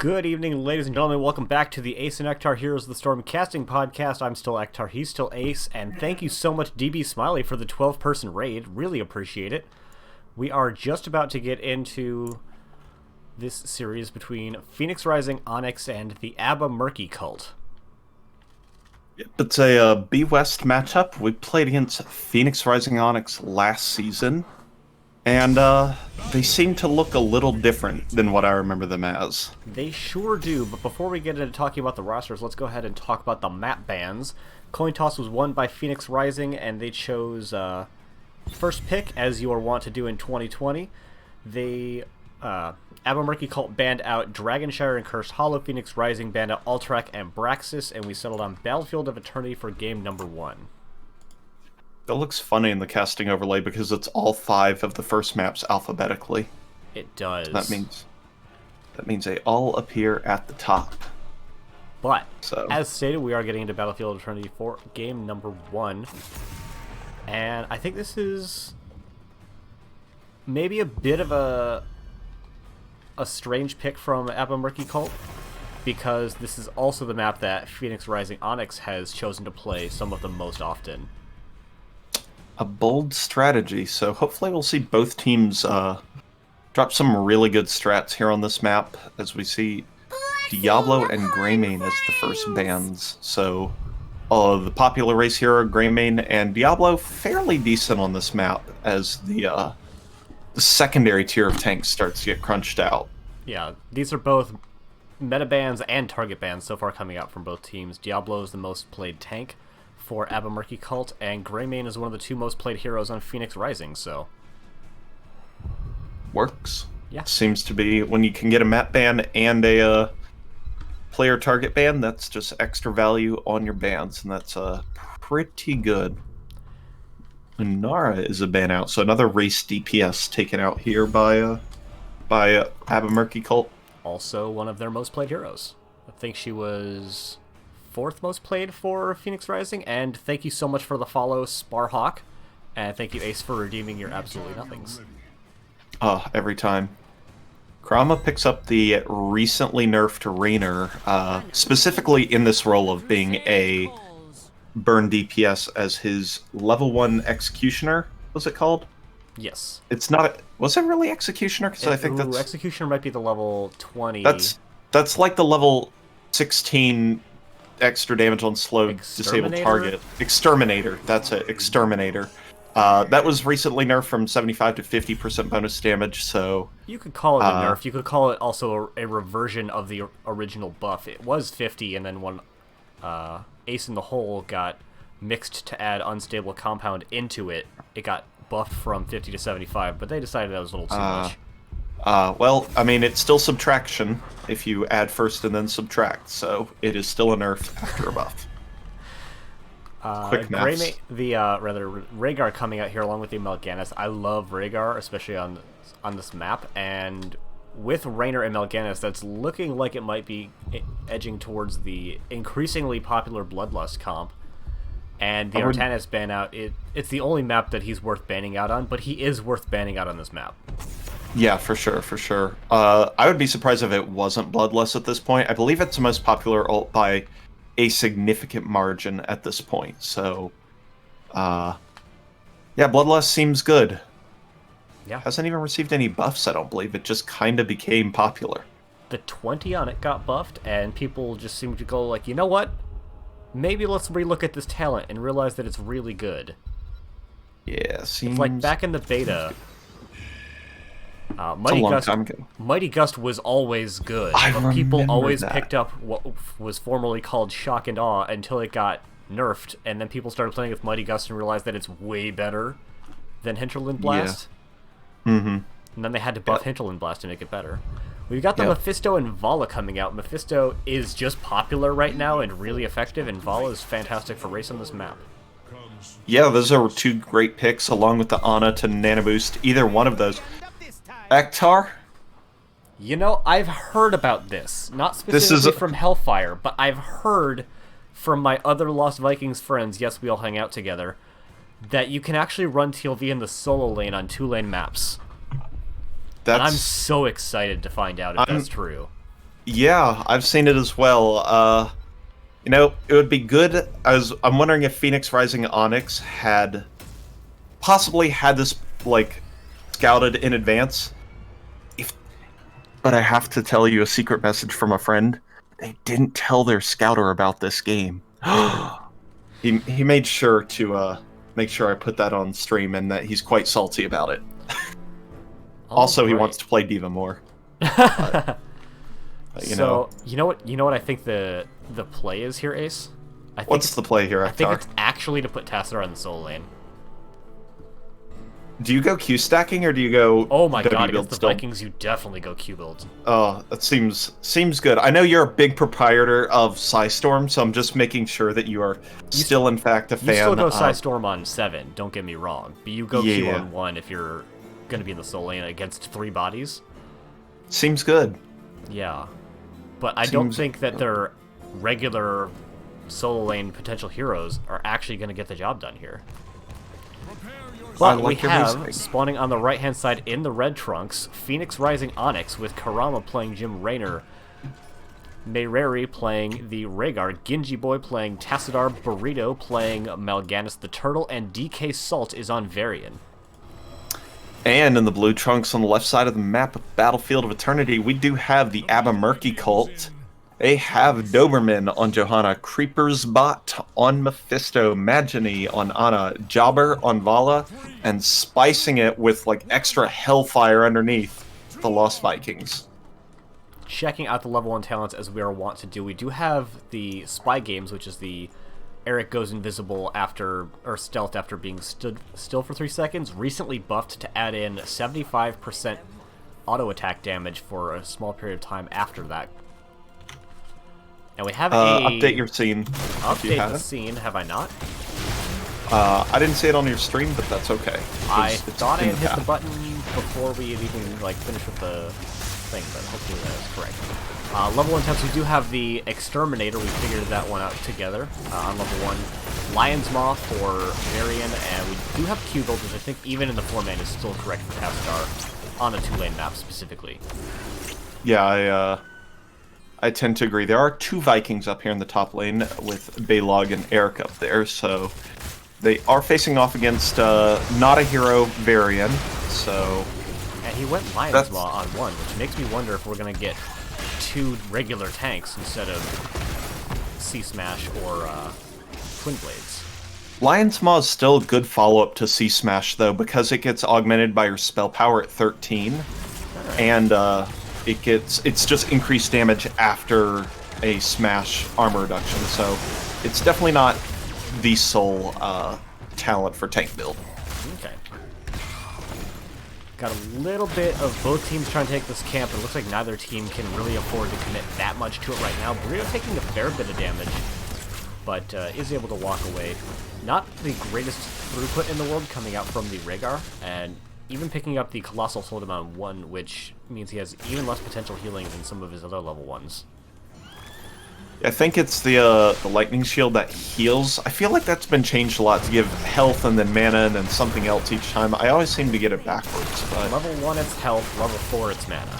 Good evening, ladies and gentlemen. Welcome back to the Ace and Ektar Heroes of the Storm casting podcast. I'm still Ektar, he's still Ace, and thank you so much, DB Smiley, for the 12-person raid. Really appreciate it. We are just about to get into this series between Phoenix Rising, Onyx, and the ABBA Murky cult. It's a B-West matchup. We played against Phoenix Rising Onyx last season, and they seem to look a little different than what I remember them as. They sure do, but before we get into talking about the rosters, let's go ahead and talk about the map bans. Coin toss was won by Phoenix Rising, and they chose first pick, as you are wont to do in 2020. They ABBA Murky Cult banned out Dragonshire and Cursed Hollow. Phoenix Rising banned out Alterac and Braxis, and we settled on Battlefield of Eternity for game number 1. That looks funny in the casting overlay because it's all 5 of the first maps alphabetically. It does. That means they all appear at the top. But, as stated, we are getting into Battlefield of Eternity for game number 1. And I think this is maybe a bit of a strange pick from ABBA Murky Cult, because this is also the map that Phoenix Rising Onyx has chosen to play some of the most often. A bold strategy, so hopefully we'll see both teams drop some really good strats here on this map, as we see Diablo and Greymane as the first bans. So the popular race hero, Greymane, and Diablo fairly decent on this map as the secondary tier of tanks starts to get crunched out. Yeah, these are both meta bans and target bans so far coming out from both teams. Diablo is the most played tank for ABBA Murky Cult, and Greymane is one of the 2 most played heroes on Phoenix Rising, so... Works. Yeah. Seems to be, when you can get a map ban and a player target ban, that's just extra value on your bans, and that's pretty good. Nara is a ban out, so another race DPS taken out here by ABBA Murky Cult. Also one of their most played heroes. I think she was 4th most played for Phoenix Rising, and thank you so much for the follow, Sparhawk, and thank you, Ace, for redeeming your absolutely nothings. Every time. Krama picks up the recently nerfed Raynor, specifically in this role of being a burn DPS as his level 1 Executioner, was it called? Yes. It's not... Was it really Executioner? Because I think that's... Executioner might be the level 20. That's like the level 16 extra damage on slow disabled target. Exterminator. That's it. Exterminator. That was recently nerfed from 75 to 50% bonus damage, so... You could call it a nerf. You could call it also a reversion of the original buff. It was 50, and then when Ace in the Hole got mixed to add Unstable Compound into it, it got buffed from 50 to 75, but they decided that was a little too much. Well, I mean, it's still subtraction if you add first and then subtract, so it is still a nerf after a buff. Quick maths. Rhaegar coming out here along with the Melganis. I love Rhaegar, especially on this map, and with Raynor and Melganis, that's looking like it might be edging towards the increasingly popular Bloodlust comp. And the Artanis ban out, it's the only map that he's worth banning out on, but he is worth banning out on this map. Yeah, for sure, for sure. I would be surprised if it wasn't Bloodlust at this point. I believe it's the most popular ult by a significant margin at this point, so... yeah, Bloodlust seems good. Yeah. Hasn't even received any buffs, I don't believe. It just kind of became popular. The 20 on it got buffed, and people just seem to go like, you know what? Maybe let's relook at this talent and realize that it's really good. Yeah, seems... It's like back in the beta... Mighty Gust was always good, but people always picked up what was formerly called Shock and Awe until it got nerfed, and then people started playing with Mighty Gust and realized that it's way better than Hinterland Blast. Yeah. Mm-hmm. And then they had to buff Hinterland Blast to make it better. We've got the Mephisto and Vala coming out. Mephisto is just popular right now and really effective, and Vala is fantastic for race on this map. Yeah, those are 2 great picks, along with the Ana to Nano Boost. Either one of those. Ektar? You know, I've heard about this. Not specifically from Hellfire, but I've heard from my other Lost Vikings friends, yes, we all hang out together, that you can actually run TLV in the solo lane on 2-lane maps. And I'm so excited to find out if that's true. Yeah, I've seen it as well. You know, it would be good. I'm wondering if Phoenix Rising Onyx had possibly had this like scouted in advance. If, but I have to tell you a secret message from a friend. They didn't tell their scouter about this game. He made sure to make sure I put that on stream, and that he's quite salty about it. Also, he wants to play Diva more. But, you know what I think the play is here, Ace? What's the play here, Ektar? I think it's actually to put Tassadar in the solo lane. Do you go Q stacking or do you go? Oh my W god, build against the still? Vikings, you definitely go Q build. Oh, that seems good. I know you're a big proprietor of Psystorm, so I'm just making sure that you are still, in fact, a fan. You still go Psystorm on 7, don't get me wrong. But you go Q Yeah. on 1 if you're going to be in the solo lane against 3 bodies. Seems good. Yeah. But I don't think that their regular solo lane potential heroes are actually going to get the job done here. But we have, spawning on the right-hand side in the red trunks, Phoenix Rising Onyx with Karama playing Jim Raynor, Meireri playing the Rhaegar, Genji Boy playing Tassadar, Burrito playing Mal'Ganis the Turtle, and DK Salt is on Varian. And in the blue trunks on the left side of the map of Battlefield of Eternity, we do have the Murky cult. They have Doberman on Johanna, Creeper's Bot on Mephisto, Magini on Ana, Jobber on Vala, and spicing it with like extra Hellfire underneath, the Lost Vikings. Checking out the level 1 talents as we are wont to do, we do have the Spy Games, which is the Eric goes invisible after, or stealth after being stood still for 3 seconds, recently buffed to add in 75% auto attack damage for a small period of time after that. And we have update your scene. Update the scene, have I not? I didn't see it on your stream, but that's okay. I thought I had hit the button before we had even like finished with the thing, but hopefully that is correct. Level 1 temps, we do have the Exterminator. We figured that one out together on level 1. Lion's Maw for Varian, and we do have Q build, which I think even in the 4-man is still correct for Tassadar on a 2-lane map specifically. Yeah, I tend to agree. There are 2 Vikings up here in the top lane with Balog and Eric up there, so they are facing off against not a hero Varian, so... And he went Lion's Maw on 1, which makes me wonder if we're going to get 2 regular tanks instead of C-Smash or Twin Blades. Lion's Maw is still a good follow-up to C-Smash, though, because it gets augmented by your spell power at 13, and it's just increased damage after a Smash armor reduction, so it's definitely not the sole talent for tank build. Okay. Got a little bit of both teams trying to take this camp. It looks like neither team can really afford to commit that much to it right now. Burrito taking a fair bit of damage, but is able to walk away. Not the greatest throughput in the world coming out from the Rhaegar, and even picking up the Colossal Totem on 1, which means he has even less potential healing than some of his other level 1s. I think it's the Lightning Shield that heals. I feel like that's been changed a lot to give health and then mana and then something else each time. I always seem to get it backwards. But... Level 1 it's health, level 4 it's mana.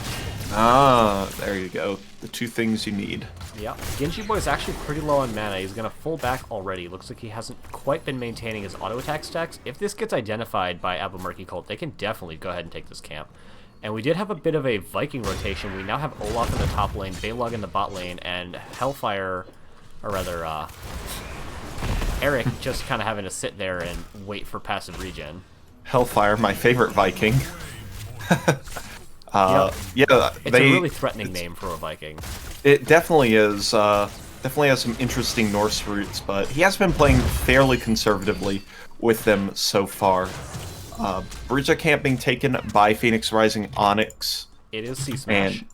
Ah, there you go. The 2 things you need. Yeah, Genji Boy is actually pretty low on mana. He's going to full back already. Looks like he hasn't quite been maintaining his auto attack stacks. If this gets identified by Murky Cult, they can definitely go ahead and take this camp. And we did have a bit of a Viking rotation. We now have Olaf in the top lane, Balog in the bot lane, and Hellfire, or rather, Eric just kind of having to sit there and wait for passive regen. Hellfire, my favorite Viking. Yep. Yeah, it's a really threatening name for a Viking. It definitely is. Definitely has some interesting Norse roots, but he has been playing fairly conservatively with them so far. Bridge camp being taken by Phoenix Rising Onyx. It is C-Smash. And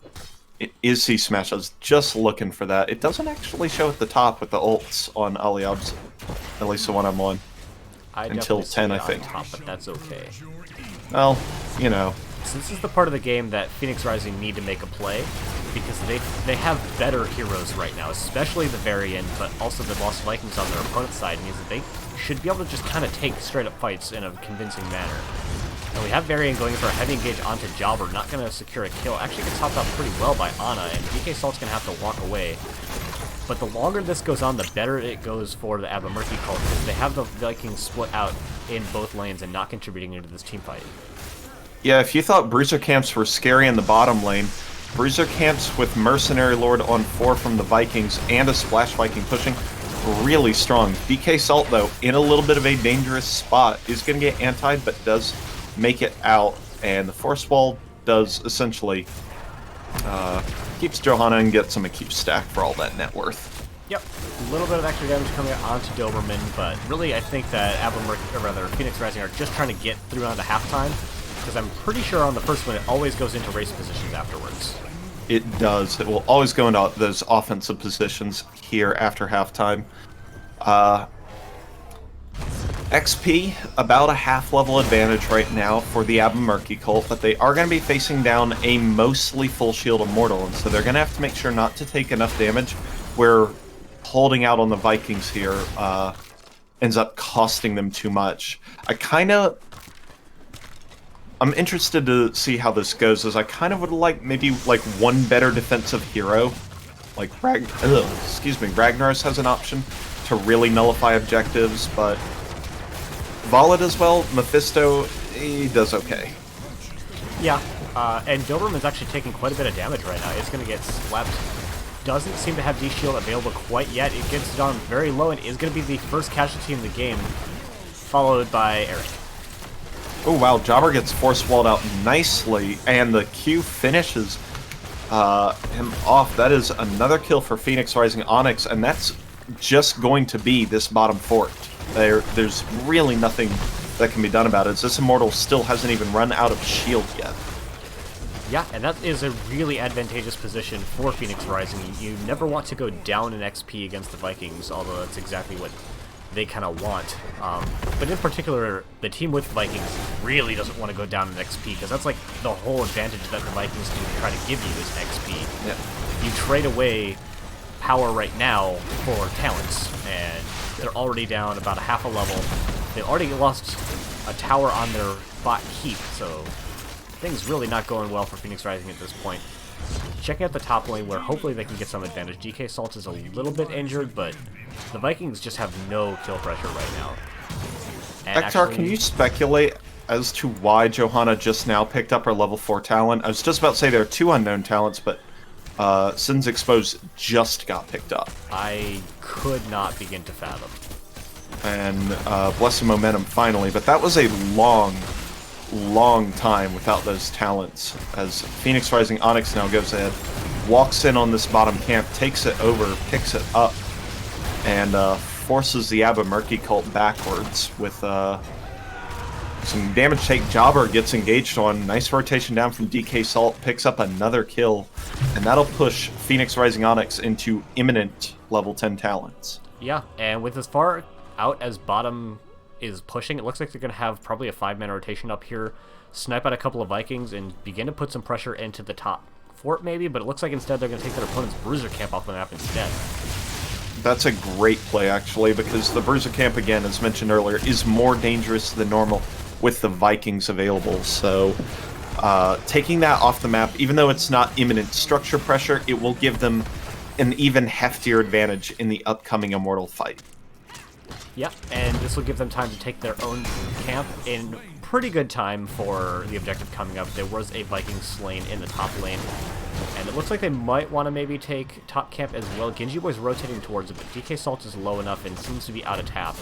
it is C-Smash. I was just looking for that. It doesn't actually show at the top with the ults on Aliabs, at least the one I'm on. Until 10, I think. Top, but that's okay. Well, you know. So this is the part of the game that Phoenix Rising need to make a play, because they have better heroes right now, especially the Varian, but also the Lost Vikings on their opponent's side means that they should be able to just kind of take straight-up fights in a convincing manner. And we have Varian going for a heavy engage onto Jobber, not going to secure a kill. Actually gets topped off pretty well by Ana, and DK Salt's going to have to walk away. But the longer this goes on, the better it goes for the Murky cult, because they have the Vikings split out in both lanes and not contributing into this team fight. Yeah, if you thought Bruiser camps were scary in the bottom lane, Bruiser camps with Mercenary Lord on 4 from the Vikings and a Splash Viking pushing, really strong. DK Salt, though, in a little bit of a dangerous spot, is going to get antied, but does make it out, and the Force Wall does essentially keeps Johanna and gets him a Q stack for all that net worth. Yep, a little bit of extra damage coming onto Doberman, but really I think that Phoenix Rising are just trying to get through onto halftime, because I'm pretty sure on the first one it always goes into race positions afterwards. It does. It will always go into those offensive positions here after halftime. XP, about a half-level advantage right now for the Murky cult, but they are going to be facing down a mostly full shield Immortal, and so they're going to have to make sure not to take enough damage where holding out on the Vikings here ends up costing them too much. I'm interested to see how this goes, as I kind of would like maybe one better defensive hero. Like Ragnar's has an option to really nullify objectives, but Vala does well. Mephisto, he does okay. Yeah, and Doberman's actually taking quite a bit of damage right now. It's going to get slapped. Doesn't seem to have D-Shield available quite yet. It gets down very low and is going to be the first casualty in the game, followed by Eric. Oh wow, Jobber gets force walled out nicely, and the Q finishes him off. That is another kill for Phoenix Rising Onyx, and that's just going to be this bottom fort. There's really nothing that can be done about it, as this Immortal still hasn't even run out of shield yet. Yeah, and that is a really advantageous position for Phoenix Rising. You never want to go down in XP against the Vikings, although that's exactly what they kind of want. But in particular, the team with Vikings really doesn't want to go down in XP, because that's like the whole advantage that the Vikings do to try to give you is XP. Yeah. You trade away power right now for talents, and they're already down about a half a level. They've already lost a tower on their bot keep, so things really not going well for Phoenix Rising at this point. Checking out the top lane, where hopefully they can get some advantage. DK Salt is a little bit injured, but the Vikings just have no kill pressure right now. And Ektar, can you speculate as to why Johanna just now picked up her level 4 talent? I was just about to say there are 2 unknown talents, but Sin's Exposed just got picked up. I could not begin to fathom. And Blessed Momentum finally, but that was a long time without those talents, as Phoenix Rising Onyx now goes ahead, walks in on this bottom camp, takes it over, picks it up, and forces the Murky cult backwards with some damage take. Jobber gets engaged on. Nice rotation down from DK Salt, picks up another kill, and that'll push Phoenix Rising Onyx into imminent level 10 talents. Yeah, and with as far out as bottom is pushing, it looks like they're going to have probably a 5-man rotation up here, snipe out a couple of Vikings, and begin to put some pressure into the top fort maybe, but it looks like instead they're going to take their opponent's Bruiser camp off the map instead. That's a great play, actually, because the Bruiser camp, again, as mentioned earlier, is more dangerous than normal with the Vikings available, so taking that off the map, even though it's not imminent structure pressure, it will give them an even heftier advantage in the upcoming Immortal fight. Yeah, and this will give them time to take their own camp in pretty good time for the objective coming up. There was a Viking slain in the top lane, and it looks like they might want to maybe take top camp as well. Genji Boy's rotating towards it, but DK Salt is low enough and seems to be out of tap.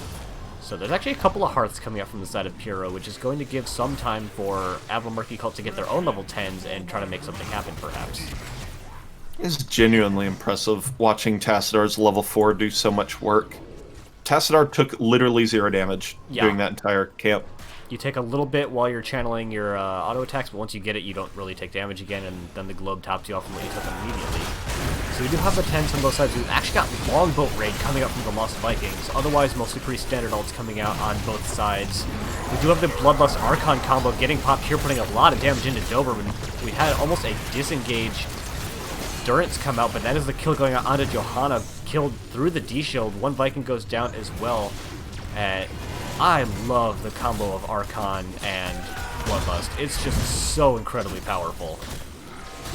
So there's actually a couple of hearths coming up from the side of Puro, which is going to give some time for Murky cult to get their own level 10s and try to make something happen, perhaps. It's genuinely impressive watching Tassadar's level 4 do so much work. Tassadar took literally 0 damage doing that entire camp. You take a little bit while you're channeling your auto attacks, but once you get it, you don't really take damage again, and then the globe tops you off from what you took immediately. So we do have the 10s on both sides. We've actually got Longboat Raid coming up from the Lost Vikings. Otherwise, mostly pretty standard ults coming out on both sides. We do have the Bloodlust Archon combo getting popped here, putting a lot of damage into Doberman. We had almost a disengage Durance come out, but that is the kill going on onto Johanna, killed through the D-Shield. One Viking goes down as well. I love the combo of Archon and Bloodlust. It's just so incredibly powerful.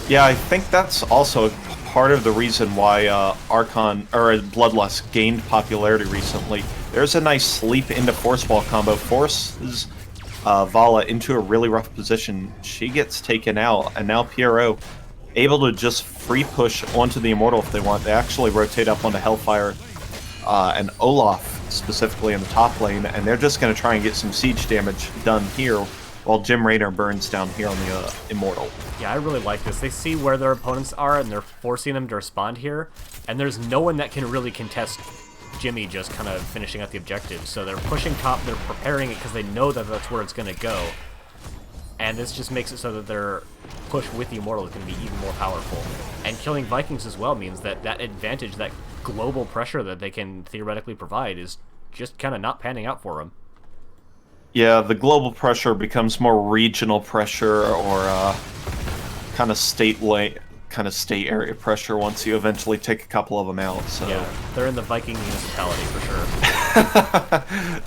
Yeah, I think that's also part of the reason why Archon or Bloodlust gained popularity recently. There's a nice sleep into Force Wall combo. Forces Vala into a really rough position. She gets taken out, and now PRO able to just free push onto the Immortal if they want. They actually rotate up onto Hellfire and Olaf specifically in the top lane, and they're just going to try and get some siege damage done here while Jim Raynor burns down here on the Immortal. Yeah, I really like this. They see where their opponents are, and they're forcing them to respond here, and there's no one that can really contest Jimmy just kind of finishing out the objective. So they're pushing top, they're preparing it because they know that that's where it's going to go. And this just makes it so that their push with the Immortal is going to be even more powerful. And killing Vikings as well means that that advantage, that global pressure that they can theoretically provide is just kind of not panning out for them. Yeah, the global pressure becomes more regional pressure or kind of state area pressure once you eventually take a couple of them out. So yeah, they're in the Viking municipality for sure.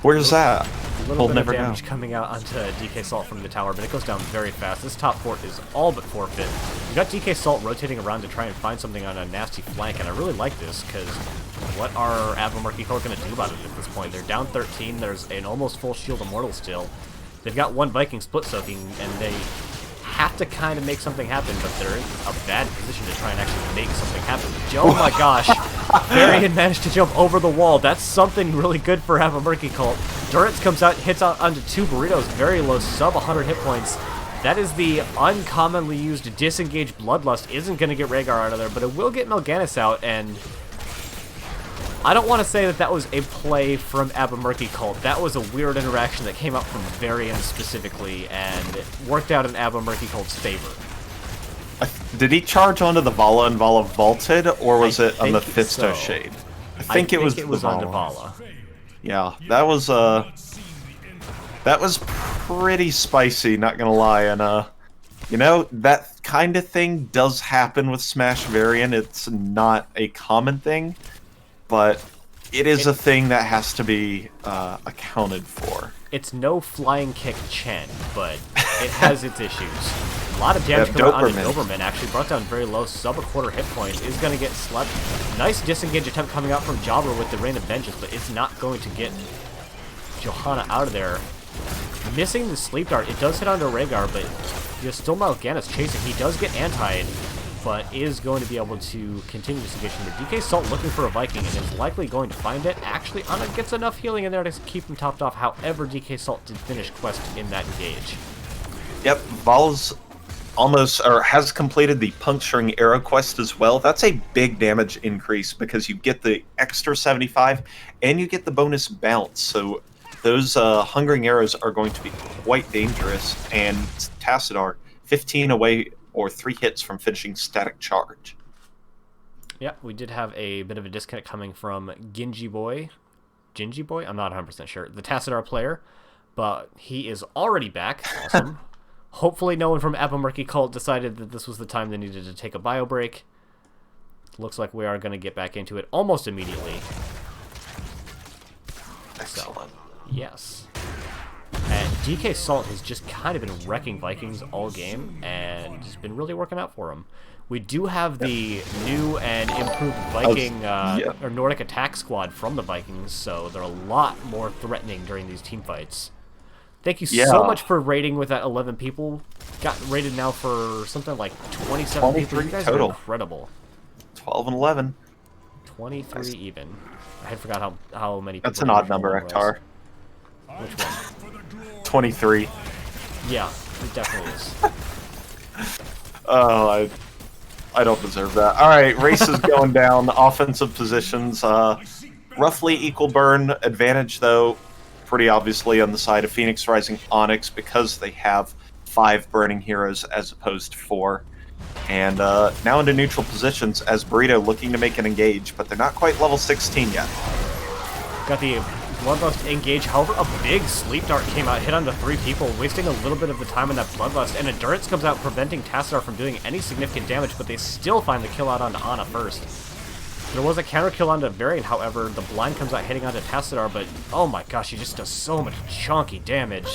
Where's that? A little bit of damage coming out onto DK Salt from the tower, but it goes down very fast. This top fort is all but forfeit. You got DK Salt rotating around to try and find something on a nasty flank, and I really like this, because what are Abba Murky going to do about it at this point? They're down 13, there's an almost full shield Immortal still. They've got one Viking split soaking, and they have to kind of make something happen, but they're in a bad position to try and actually make something happen. Oh my gosh! Varian managed to jump over the wall. That's something really good for Abba Murky Cult. Durance comes out, hits out onto two burritos, very low, sub 100 hit points. That is the uncommonly used disengage Bloodlust. Isn't going to get Rhaegar out of there, but it will get Mal'Ganis out, and I don't want to say that that was a play from Abba Murky Cult. That was a weird interaction that came out from Varian specifically, and it worked out in Abba Murky Cult's favor. Did he charge onto the Vala and Vala vaulted, or was it on the Fisto so. Shade? I think it was on the Vala. Yeah, that was pretty spicy, not gonna lie, and you know, that kind of thing does happen with Smash Varian. It's not a common thing, but it is a thing that has to be accounted for. It's no flying kick Chen, but it has its issues. A lot of damage coming onto Doberman, actually brought down very low, sub a quarter hit point, is going to get slept. Nice disengage attempt coming out from Jobber with the Rain of Vengeance, but it's not going to get Johanna out of there. Missing the sleep dart, it does hit onto Rhaegar, but there's still Mal'Ganis chasing. He does get antied, but is going to be able to continue disengaging. The DK Salt looking for a Viking and is likely going to find it. Actually, Anna gets enough healing in there to keep him topped off. However, DK Salt did finish quest in that engage. Yep, Val's almost, or has completed the Puncturing Arrow quest as well. That's a big damage increase because you get the extra 75 and you get the bonus bounce. So those Hungering Arrows are going to be quite dangerous. And Tassadar, 15 away or 3 hits from finishing Static Charge. Yeah, we did have a bit of a disconnect coming from Gingy Boy? I'm not 100% sure. The Tassadar player, but he is already back. Awesome. Hopefully no one from Abba Murky Cult decided that this was the time they needed to take a bio break. Looks like we are going to get back into it almost immediately. Excellent. So, yes. And DK Salt has just kind of been wrecking Vikings all game, and it's been really working out for him. We do have the new and improved Viking or Nordic attack squad from the Vikings, so they're a lot more threatening during these team fights. Thank you so much for raiding with that 11 people. Got raided now for something like 27 people. You guys total. Are incredible. 12 and 11. 23 even. I had forgot how many people. That's an odd number, Ektar. Which one? 23. Yeah, it definitely is. Oh, I don't deserve that. All right, race is going down. Offensive positions, roughly equal burn. Advantage, though, pretty obviously on the side of Phoenix Rising Onyx because they have 5 burning heroes as opposed to 4. And now into neutral positions as Burrito looking to make an engage, but they're not quite level 16 yet. Got the Bloodlust engage. However, a big sleep dart came out, hit onto 3 people, wasting a little bit of the time on that Bloodlust, and Endurance comes out, preventing Tassadar from doing any significant damage, but they still find the kill out onto Ana first. There was a counter kill onto Varian, however, the blind comes out hitting onto Tassadar, but oh my gosh, he just does so much chunky damage.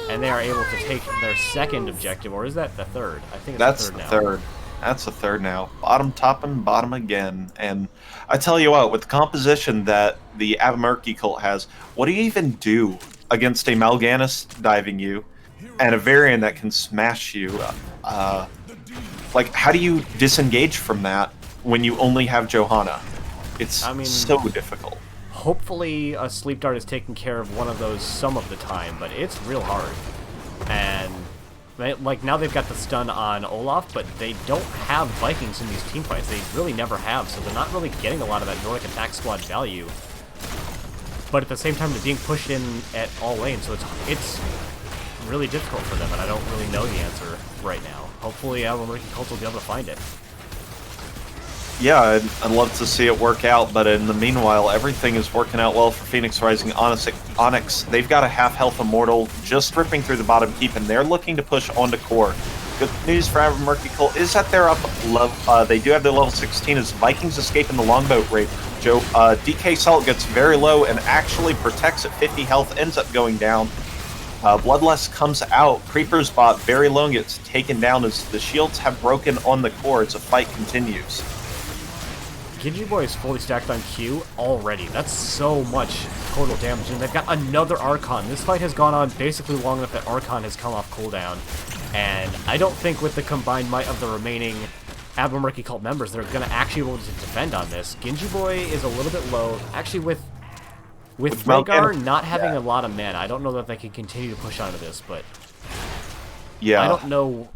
And they are able to take their second objective, or is that the third? I think it's the third now. Third. That's the third now. Bottom, top, and bottom again. And I tell you what, with the composition that the Murky cult has, what do you even do against a Mal'Ganis diving you and a Varian that can smash you? Like, how do you disengage from that when you only have Johanna? It's so difficult. Hopefully a Sleep Dart is taking care of one of those some of the time, but it's real hard. And like now they've got the stun on Olaf, but they don't have Vikings in these team fights. They really never have, so they're not really getting a lot of that Nordic attack squad value. But at the same time, they're being pushed in at all lanes, so it's really difficult for them, and I don't really know the answer right now. Hopefully Murky Cult will be able to find it. Yeah, I'd love to see it work out, but in the meanwhile, everything is working out well for Phoenix Rising. Onyx, they've got a half-health Immortal just ripping through the bottom keep, and they're looking to push onto core. Good news for Murky Cult is that they're up level. They do have their level 16 as Vikings escape in the longboat raid. DK Salt gets very low and actually protects at 50 health, ends up going down. Bloodlust comes out. Creeper's bot very low and gets taken down as the shields have broken on the core as the fight continues. Genji Boy is fully stacked on Q already. That's so much total damage, and they've got another Archon. This fight has gone on basically long enough that Archon has come off cooldown, and I don't think with the combined might of the remaining Murky Cult members, they're going to actually be able to defend on this. Genji Boy is a little bit low. Actually, with Rhaegar not having a lot of mana, I don't know that they can continue to push onto this, but yeah, I don't know.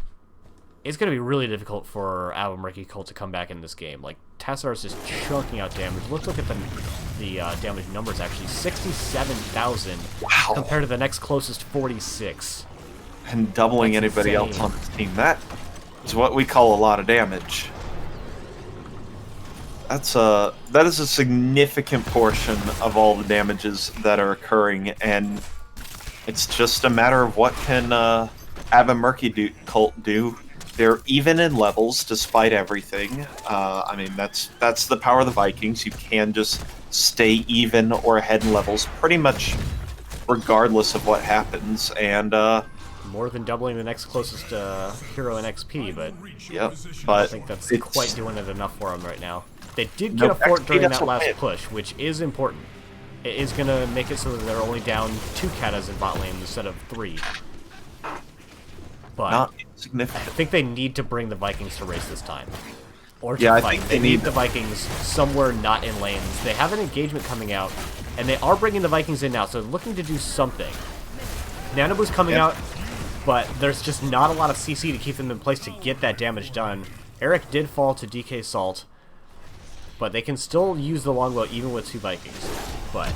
It's going to be really difficult for Murky Cult to come back in this game. Like, Tassadar is just chunking out damage. Let's look at the damage numbers, actually. 67,000 compared to the next closest 46. And doubling That's anybody insane. else on the team. That is what we call a lot of damage. That is a significant portion of all the damages that are occurring, and it's just a matter of what can Murky Cult do. They're even in levels despite everything. I mean, that's the power of the Vikings. You can just stay even or ahead in levels pretty much regardless of what happens, and more than doubling the next closest hero in XP, but yep, I think that's quite doing it enough for them right now. They did get a fort during that last push, which is important. It is going to make it so that they're only down 2 katas in bot lane instead of 3. But not significant. I think they need to bring the Vikings to race this time. Or to I fight. think They need the Vikings somewhere not in lanes. They have an engagement coming out, and they are bringing the Vikings in now, so they're looking to do something. Nanobu's coming out, but there's just not a lot of CC to keep them in place to get that damage done. Eric did fall to DK Salt, but they can still use the longbow even with 2 Vikings. But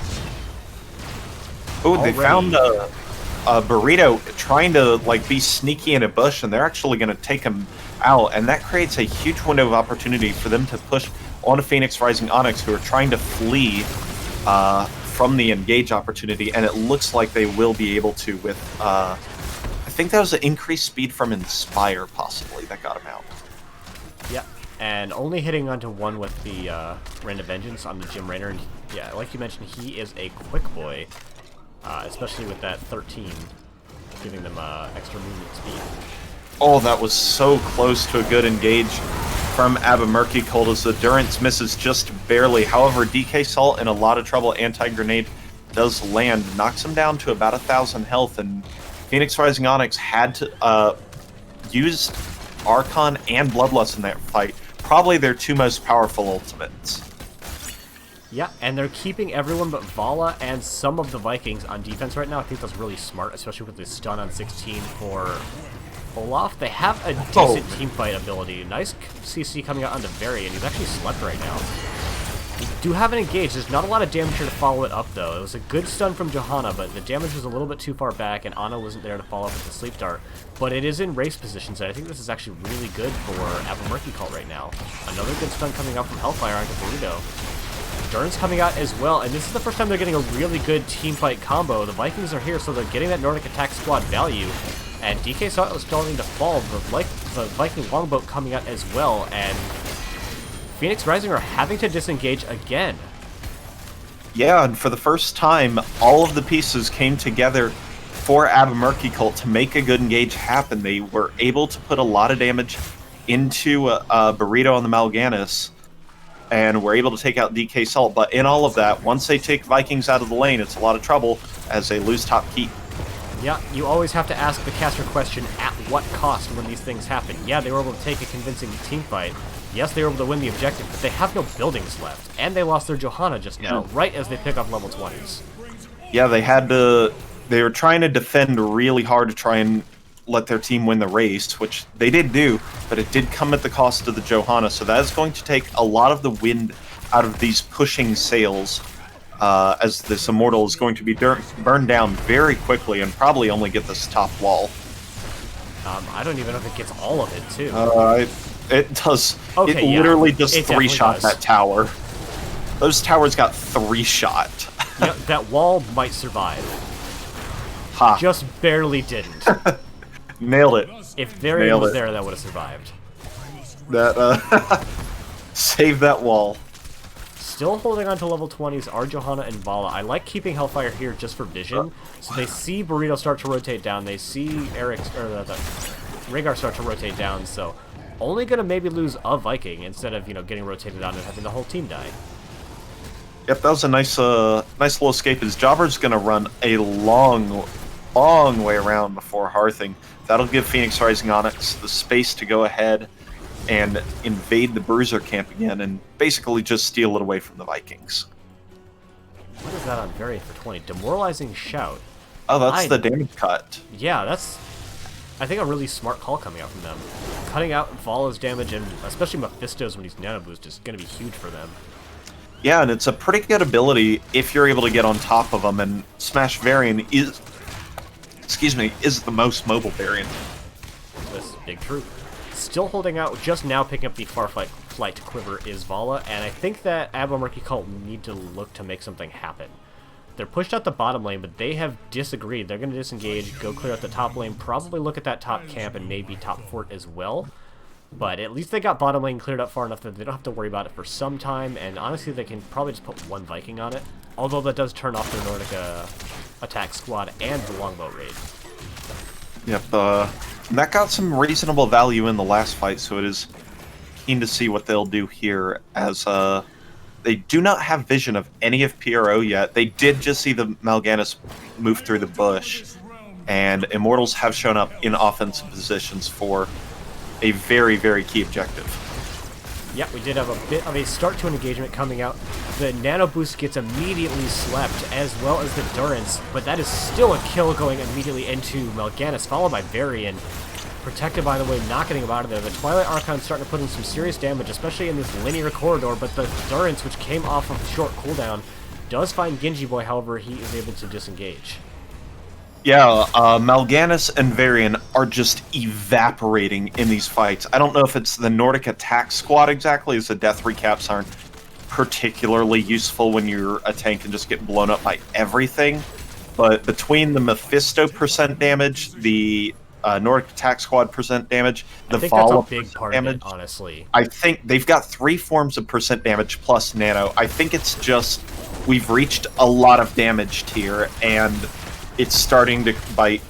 they found a Burrito trying to be sneaky in a bush, and they're actually going to take him out, and that creates a huge window of opportunity for them to push on a Phoenix Rising Onyx, who are trying to flee from the engage opportunity, and it looks like they will be able to with I think that was an increased speed from Inspire, possibly, that got him out. Yeah, and only hitting onto 1 with the Random Vengeance on the Jim Raynor. And yeah, like you mentioned, he is a quick boy, especially with that 13, giving them extra movement speed. Oh, that was so close to a good engage from Murky Cult as the Durance misses just barely. However, DK Salt in a lot of trouble. Anti-grenade does land, knocks him down to about 1,000 health, and Phoenix Rising Onyx had to use Archon and Bloodlust in that fight. Probably their 2 most powerful ultimates. Yeah, and they're keeping everyone but Vala and some of the Vikings on defense right now. I think that's really smart, especially with the stun on 16 for Olaf. They have a decent teamfight ability. Nice CC coming out onto Varian. He's actually slept right now. They do have an engage. There's not a lot of damage here to follow it up, though. It was a good stun from Johanna, but the damage was a little bit too far back, and Anna wasn't there to follow up with the Sleep Dart. But it is in race position, so I think this is actually really good for Murky Cult right now. Another good stun coming out from Hellfire onto Burrito. Durn's coming out as well, and this is the first time they're getting a really good teamfight combo. The Vikings are here, so they're getting that Nordic attack squad value. And DK Salt was starting to fall. The Viking longboat coming out as well, and Phoenix Rising are having to disengage again. Yeah, and for the first time, all of the pieces came together for Murky Cult to make a good engage happen. They were able to put a lot of damage into Burrito on the Mal'Ganis, and were able to take out DK Salt. But in all of that, once they take Vikings out of the lane, it's a lot of trouble as they lose top keep. Yeah, you always have to ask the caster question, at what cost when these things happen? Yeah, they were able to take a convincing team fight. Yes, they were able to win the objective, but they have no buildings left. And they lost their Johanna just now, right as they pick up level 20s. Yeah, they were trying to defend really hard to try and let their team win the race, which they did do, but it did come at the cost of the Johanna, so that is going to take a lot of the wind out of these pushing sails, as this Immortal is going to be burned down very quickly and probably only get this top wall. I don't even know if it gets all of it, too. It does. Okay, it literally just it three-shot does. that tower. Those towers got three-shot. Yeah, that wall might survive. Ha. Just barely didn't. Nailed it. If Varian was there, that would have survived. That, save that wall. Still holding on to level 20s are Johanna and Vala. I like keeping Hellfire here just for vision. So they see Burrito start to rotate down. They see Eric, or the Rhaegar start to rotate down. So only going to maybe lose a Viking instead of, getting rotated on and having the whole team die. Yep, that was a nice little escape. As Jobber's going to run a long way around before hearthing. That'll give Phoenix Rising Onyx the space to go ahead and invade the Bruiser camp again and basically just steal it away from the Vikings. What is that on Varian for 20? Demoralizing Shout. Oh, that's the damage cut. Yeah, that's, I think, a really smart call coming out from them. Cutting out Vala's damage, and especially Mephisto's when he's Nano Boost, is going to be huge for them. Yeah, and it's a pretty good ability if you're able to get on top of them, and Smash Varian is the most mobile variant. This is big truth. Still holding out, just now picking up the Flight Quiver is Vala, and I think that Murky Cult need to look to make something happen. They're pushed out the bottom lane, but they have disagreed. They're going to disengage, go clear out the top lane, probably look at that top camp and maybe top fort as well. But at least they got bottom lane cleared up far enough that they don't have to worry about it for some time, and honestly they can probably just put one Viking on it. Although that does turn off their Nordica attack squad and the longbow raid. Yep, and that got some reasonable value in the last fight, so it is keen to see what they'll do here, as they do not have vision of any of PRO yet. They did just see the Mal'Ganis move through the bush, and Immortals have shown up in offensive positions for a very, very key objective. Yeah, we did have a bit of a start to an engagement coming out. The Nano Boost gets immediately slept, as well as the Durance, but that is still a kill going immediately into Mal'Ganis, followed by Varian. Protected, by the way, not getting him out of there. The Twilight Archon's starting to put in some serious damage, especially in this linear corridor, but the Durance, which came off of short cooldown, does find Genji Boy, however, he is able to disengage. Yeah, Mal'Ganis and Varian are just evaporating in these fights. I don't know if it's the Nordic attack squad exactly, as the death recaps aren't particularly useful when you're a tank and just get blown up by everything. But between the Mephisto percent damage, the Nordic attack squad percent damage, the Vala big part damage, of it, honestly. I think they've got 3 forms of percent damage plus nano. I think it's just we've reached a lot of damage tier, and it's starting to bite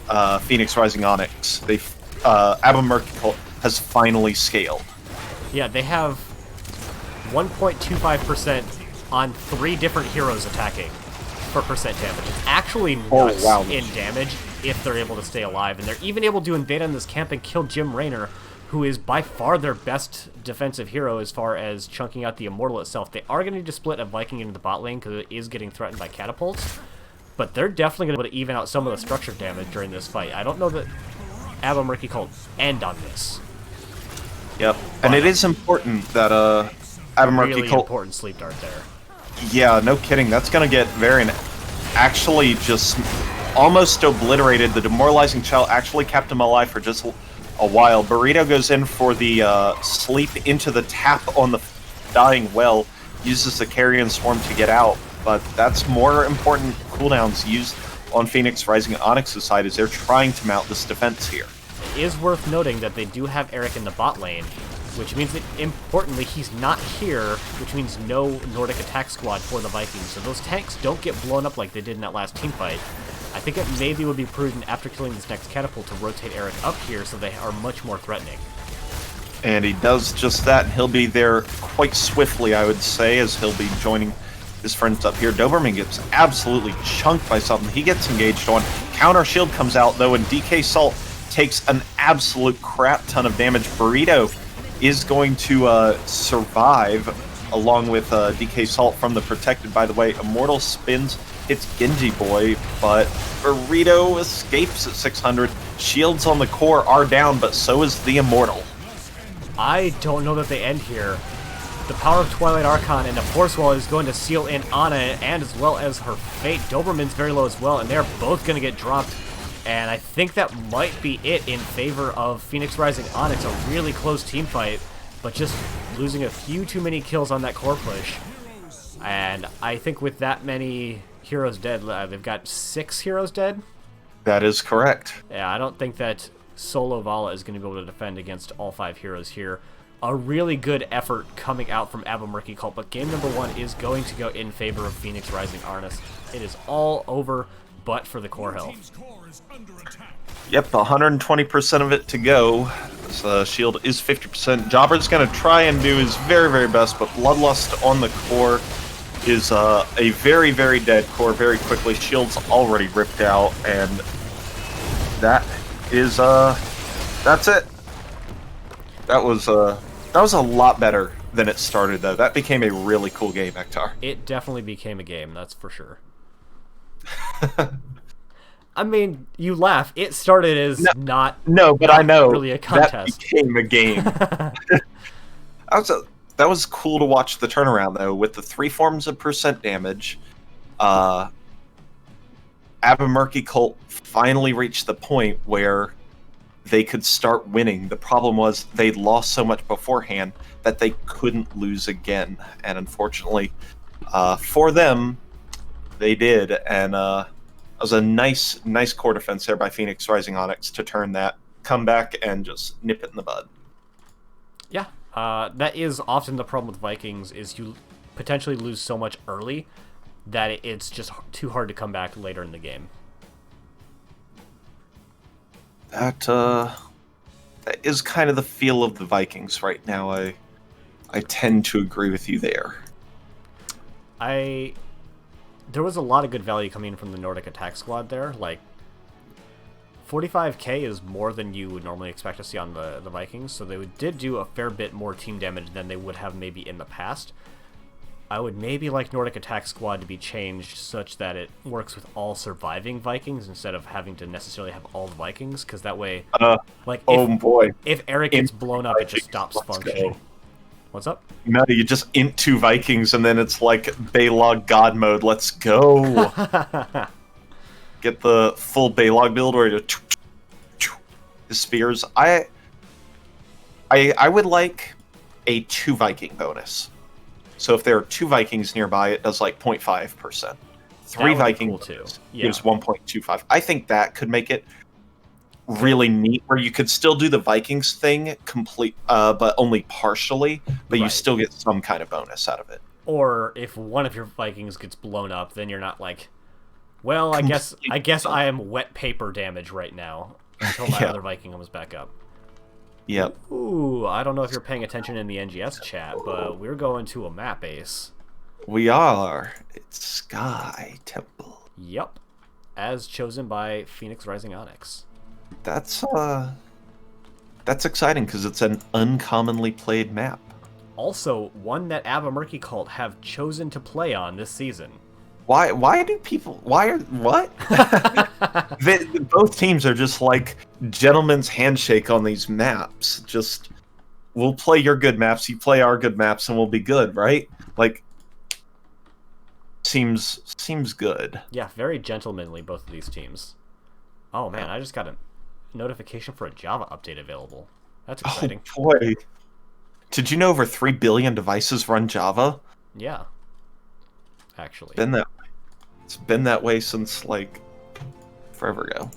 Phoenix Rising Onyx. Murky Cult has finally scaled. Yeah, they have 1.25% on 3 different heroes attacking for percent damage. It's actually nuts in damage if they're able to stay alive. And they're even able to invade on this camp and kill Jim Raynor, who is by far their best defensive hero as far as chunking out the Immortal itself. They are going to need to split a Viking into the bot lane because it is getting threatened by catapults. But they're definitely going to be able to even out some of the structured damage during this fight. I don't know that Murky Cult end on this. Yep, and it is important that Murky really Cult... important sleep dart there. Yeah, no kidding. That's going to get Varian actually just almost obliterated. The Demoralizing Shell actually kept him alive for just a while. Burrito goes in for the sleep into the tap on the dying well, uses the Carrion Swarm to get out. But that's more important cooldowns used on Phoenix Rising Onyx's side as they're trying to mount this defense here. It is worth noting that they do have Eric in the bot lane, which means that, importantly, he's not here, which means no Nordic attack squad for the Vikings. So those tanks don't get blown up like they did in that last team fight. I think it maybe would be prudent after killing this next catapult to rotate Eric up here so they are much more threatening. And he does just that, and he'll be there quite swiftly, I would say, as he'll be joining his friends up here. Doberman gets absolutely chunked by something. He gets engaged on. Counter shield comes out, though, and DK Salt takes an absolute crap ton of damage. Burrito is going to survive, along with DK Salt from the Protected. By the way, Immortal spins, hits Genji Boy, but Burrito escapes at 600. Shields on the core are down, but so is the Immortal. I don't know that they end here. The power of Twilight Archon and the Force Wall is going to seal in Ana, and as well as her fate. Doberman's very low as well, and they're both going to get dropped. And I think that might be it in favor of Phoenix Rising Onyx. A really close team fight, but just losing a few too many kills on that core push. And I think with that many heroes dead, they've got 6 heroes dead? That is correct. Yeah, I don't think that Solo Vala is going to be able to defend against all 5 heroes here. A really good effort coming out from Abba Murky Cult, but game number 1 is going to go in favor of Phoenix Rising Onyx. It is all over, but for the core health. Yep, 120% of it to go. This shield is 50%. Jobber's going to try and do his very, very best, but Bloodlust on the core is a very, very dead core very quickly. Shield's already ripped out, and that is, that's it. That was a lot better than it started, though. That became a really cool game, Ektar. It definitely became a game, that's for sure. I mean, you laugh. It started as not I know really a contest. That became a game. That was cool to watch the turnaround, though, with the 3 forms of percent damage. Abba Murky Cult finally reached the point where they could start winning. The problem was they'd lost so much beforehand that they couldn't lose again. And unfortunately, for them, they did. And it was a nice core defense there by Phoenix Rising Onyx to turn that, come back, and just nip it in the bud. Yeah, that is often the problem with Vikings, is you potentially lose so much early that it's just too hard to come back later in the game. That is kind of the feel of the Vikings right now. I tend to agree with you there. There was a lot of good value coming from the Nordic attack squad there. Like, 45k is more than you would normally expect to see on the Vikings, so they did do a fair bit more team damage than they would have maybe in the past. I would maybe like Nordic attack squad to be changed such that it works with all surviving Vikings instead of having to necessarily have all the Vikings, because that way, if Eric gets blown up, it just stops functioning. Go. What's up? No, you just int 2 Vikings, and then it's like Baylog God mode. Let's go. Get the full Baylog build where you the spears. I would like a 2 Viking bonus. So if there are 2 Vikings nearby, it does like 0.5%. 3 Vikings cool gives 1.25. I think that could make it really neat, where you could still do the Vikings thing complete, but only partially, but you still get some kind of bonus out of it. Or if one of your Vikings gets blown up, then you're not like, well, I guess I am wet paper damage right now until my other Viking comes back up. Yep. Ooh, I don't know if you're paying attention in the NGS chat, but we're going to a map base. We are. It's Sky Temple. Yep. As chosen by Phoenix Rising Onyx. That's exciting because it's an uncommonly played map. Also, one that Abba Murky Cult have chosen to play on this season. What? Both teams are just like gentlemen's handshake on these maps. Just, we'll play your good maps, you play our good maps, and we'll be good, right? Like, seems good. Yeah, very gentlemanly, both of these teams. Oh man, I just got a notification for a Java update available. That's exciting. Oh boy. Did you know over 3 billion devices run Java? Yeah. Actually. It's been that way since, like, forever ago.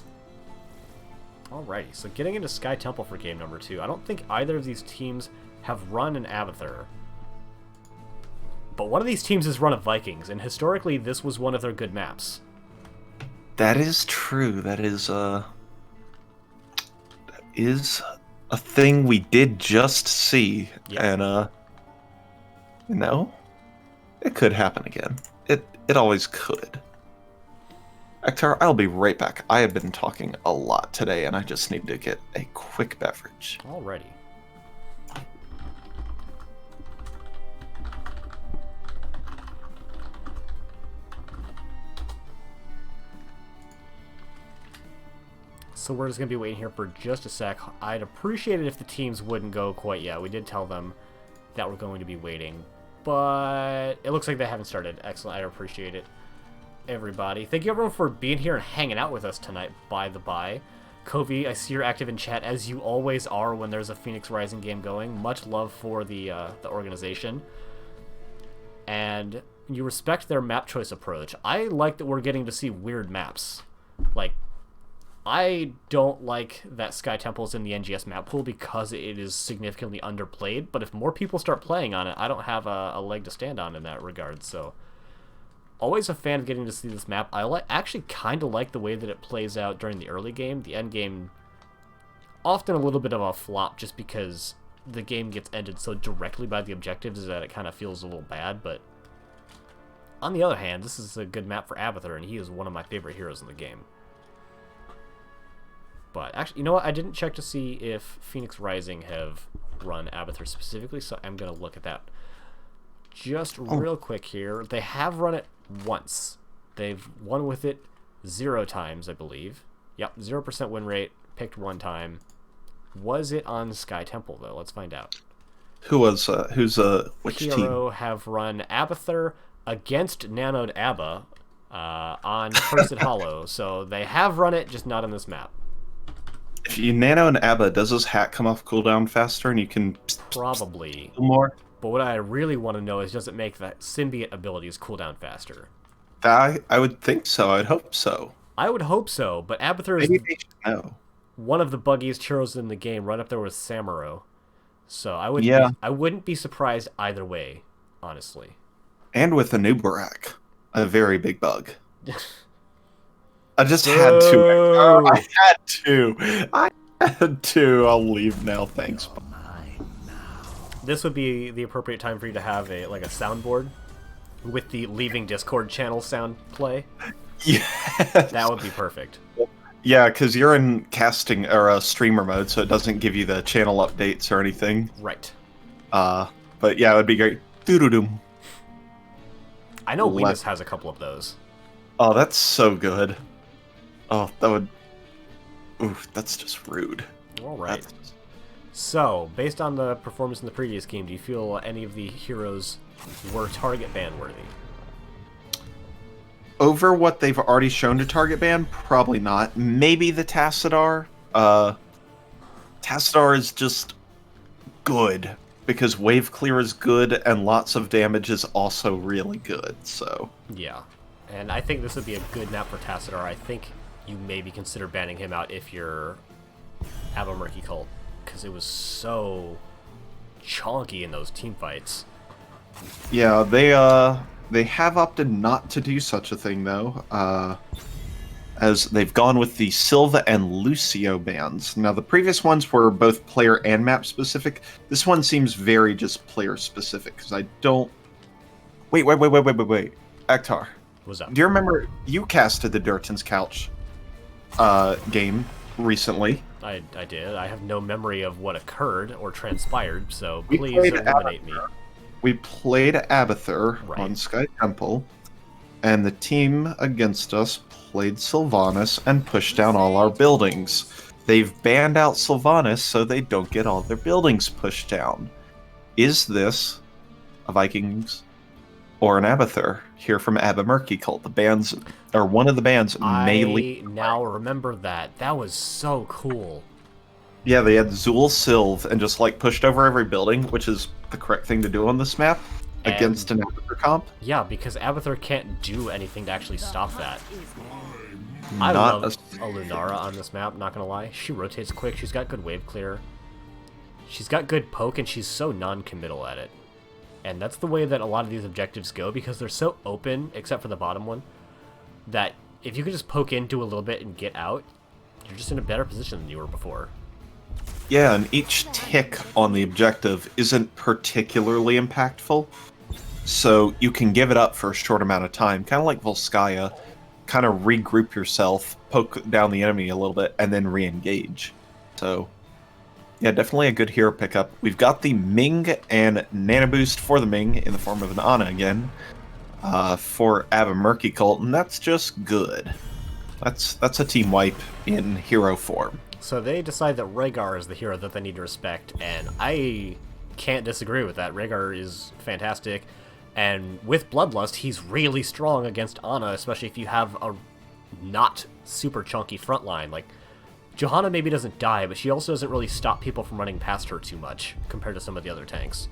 Alrighty, so getting into Sky Temple for game number 2. I don't think either of these teams have run an Abathur. But one of these teams has run a Vikings, and historically this was one of their good maps. That is true. That is a thing we did just see, Yep. and you know, it could happen again. It always could. Ektar, I'll be right back. I have been talking a lot today, and I just need to get a quick beverage. Alrighty. So we're just going to be waiting here for just a sec. I'd appreciate it if the teams wouldn't go quite yet. We did tell them that we're going to be waiting, but it looks like they haven't started. Excellent. I appreciate it, everybody. Thank you, everyone, for being here and hanging out with us tonight, by the by. Covey, I see you're active in chat, as you always are when there's a Phoenix Rising game going. Much love for the organization. And you respect their map choice approach. I like that we're getting to see weird maps. Like, I don't like that Sky Temple's in the NGS map pool because it is significantly underplayed, but if more people start playing on it, I don't have a leg to stand on in that regard, so... Always a fan of getting to see this map. I actually kind of like the way that it plays out during the early game. The end game, often a little bit of a flop just because the game gets ended so directly by the objectives that it kind of feels a little bad, but... On the other hand, this is a good map for Abathur, and he is one of my favorite heroes in the game. But actually, you know what? I didn't check to see if Phoenix Rising have run Abathur specifically, so I'm going to look at that just real quick here. They have run it once. They've won with it 0 times, I believe. Yep, 0% win rate, picked 1 time. Was it on Sky Temple, though? Let's find out. Who's which Hero team? have run Abathur against Nanoed Abba on Cursed Hollow, so they have run it, just not on this map. If you nano an ABBA, does his hat come off cooldown faster and you can Probably. more? But what I really want to know is, does it make that symbiote abilities cooldown faster? I would think so. I'd hope so. I would hope so, but Abathur is Maybe they should know. one of the buggiest heroes in the game, right up there with Samuro. So I wouldn't be surprised either way, honestly. And with a new Barak, a very big bug. I just had to. I had to. I had to. I'll leave now. Thanks. This would be the appropriate time for you to have a soundboard with the leaving Discord channel sound play. Yeah, that would be perfect. Yeah, because you're in casting or streamer mode, so it doesn't give you the channel updates or anything. Right. But yeah, it would be great. Doo-doo-doom. I know Linus has a couple of those. Oh, that's so good. Oh, that would... Oof, that's just rude. Alright. So, based on the performance in the previous game, do you feel any of the heroes were target ban worthy? Over what they've already shown to target ban? Probably not. Maybe the Tassadar. Tassadar is just good, because wave clear is good, and lots of damage is also really good, so... Yeah. And I think this would be a good map for Tassadar. I think you maybe consider banning him out if you're have a Murky cult, because it was so chonky in those team fights. Yeah, they have opted not to do such a thing, though, as they've gone with the Silva and Lucio bans. Now, the previous ones were both player and map specific. This one seems very just player specific, because I don't... Wait. Ektar. What's up? Do you remember you casted the Durton's Couch game recently? I did. I have no memory of what occurred or transpired, so please eliminate me. We played Abathur on Sky Temple, and the team against us played Sylvanas and pushed down all our buildings. They've banned out Sylvanas so they don't get all their buildings pushed down. Is this a Vikings or an Abathur? Here from Abba Murky Cult. The bands, or one of the bands, may leave. I now remember that. That was so cool. Yeah, they had Zul Sylv and just pushed over every building, which is the correct thing to do on this map against an Abathur comp. Yeah, because Abathur can't do anything to actually stop that. I Not love a Lunara on this map, not gonna lie. She rotates quick, she's got good wave clear. She's got good poke, and she's so non-committal at it. And that's the way that a lot of these objectives go, because they're so open, except for the bottom one, that if you could just poke in, do a little bit, and get out, you're just in a better position than you were before. Yeah, and each tick on the objective isn't particularly impactful, so you can give it up for a short amount of time, kind of like Volskaya, kind of regroup yourself, poke down the enemy a little bit, and then re-engage. So, yeah, definitely a good hero pickup. We've got the Ming and Nano Boost for the Ming in the form of an Ana again, for Murky Cult, and that's just good. That's a team wipe in hero form. So they decide that Rhaegar is the hero that they need to respect, and I can't disagree with that. Rhaegar is fantastic, and with Bloodlust, he's really strong against Ana, especially if you have a not super chunky front line. Like, Johanna maybe doesn't die, but she also doesn't really stop people from running past her too much compared to some of the other tanks.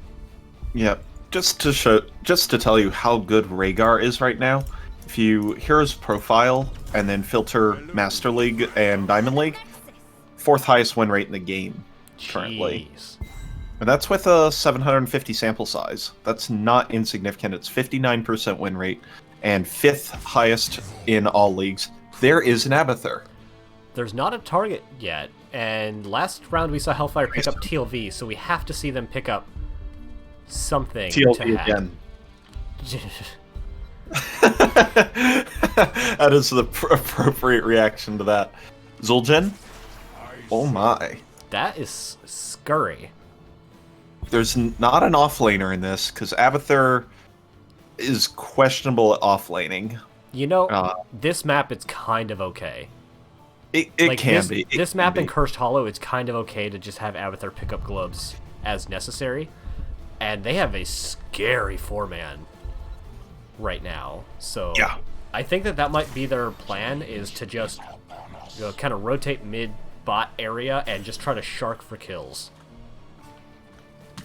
Yeah, just to tell you how good Rhaegar is right now, if you heroes profile and then filter Master League and Diamond League, 4th highest win rate in the game currently. Jeez. And that's with a 750 sample size. That's not insignificant. It's 59% win rate and 5th highest in all leagues. There is an Abathur. There's not a target yet, and last round we saw Hellfire pick up TLV, so we have to see them pick up something TLV again. That is the appropriate reaction to that. Zul'jin? Oh my. That is scurry. There's not an offlaner in this, because Abathur is questionable at offlaning. You know, this map, it's kind of okay. It like can be. This map in Cursed Hollow, it's kind of okay to just have Abathur pick up globes as necessary. And they have a scary 4-man right now. So yeah. I think that might be their plan, is to just kind of rotate mid-bot area and just try to shark for kills.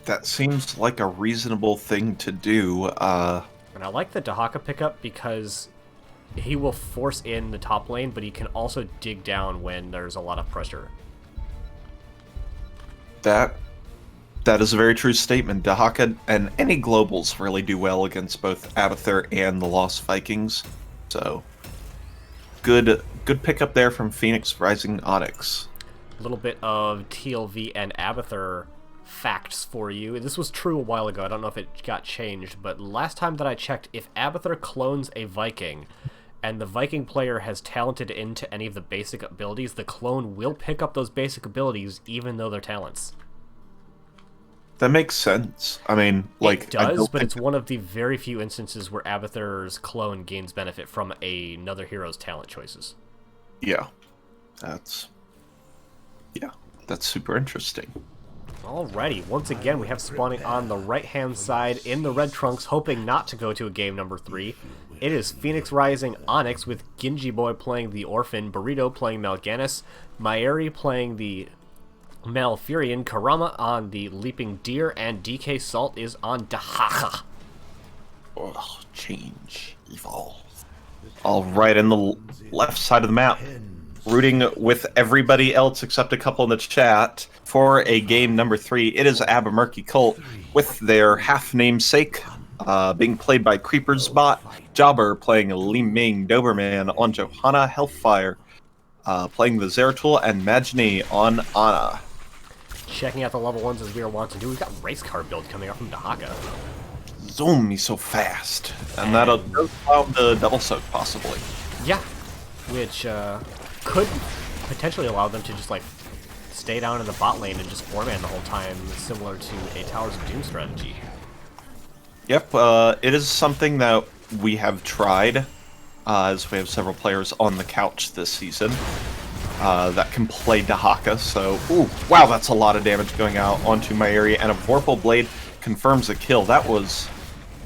That seems like a reasonable thing to do. And I like the Dahaka pickup because he will force in the top lane, but he can also dig down when there's a lot of pressure. That is a very true statement. Dahaka and any globals really do well against both Abathur and the Lost Vikings. So, good pickup there from Phoenix Rising Onyx. A little bit of TLV and Abathur facts for you. This was true a while ago. I don't know if it got changed, but last time that I checked, if Abathur clones a Viking, and the Viking player has talented into any of the basic abilities, the clone will pick up those basic abilities, even though they're talents. That makes sense. I mean, like... It does, but it's one of the very few instances where Abathur's clone gains benefit from another hero's talent choices. Yeah. That's super interesting. Alrighty, once again we have spawning on the right-hand side in the red trunks, hoping not to go to a game number 3. It is Phoenix Rising Onyx with Genji Boy playing the Orphan, Burrito playing Mal'Ganis, Maeri playing the Malfurion, Karama on the Leaping Deer, and DK Salt is on Dahaka. Oh, change, evolve. All right, in the left side of the map, rooting with everybody else except a couple in the chat for a game number 3. It is Murky Cult with their half-namesake being played by Creeper's Bot, Jobber playing Li Ming, Doberman on Johanna, Hellfire playing the Zeratul, and Magini on Ana. Checking out the level 1s as we are wont to do. We've got race car build coming up from Dahaka. Zoom me so fast. And that'll allow the double soak, possibly. Yeah, which could potentially allow them to just, like, stay down in the bot lane and just 4-man the whole time, similar to a Towers of Doom strategy. Yep, it is something that we have tried, as we have several players on the couch this season that can play Dahaka. So, ooh, wow, that's a lot of damage going out onto my area, and a Vorpal Blade confirms a kill. That was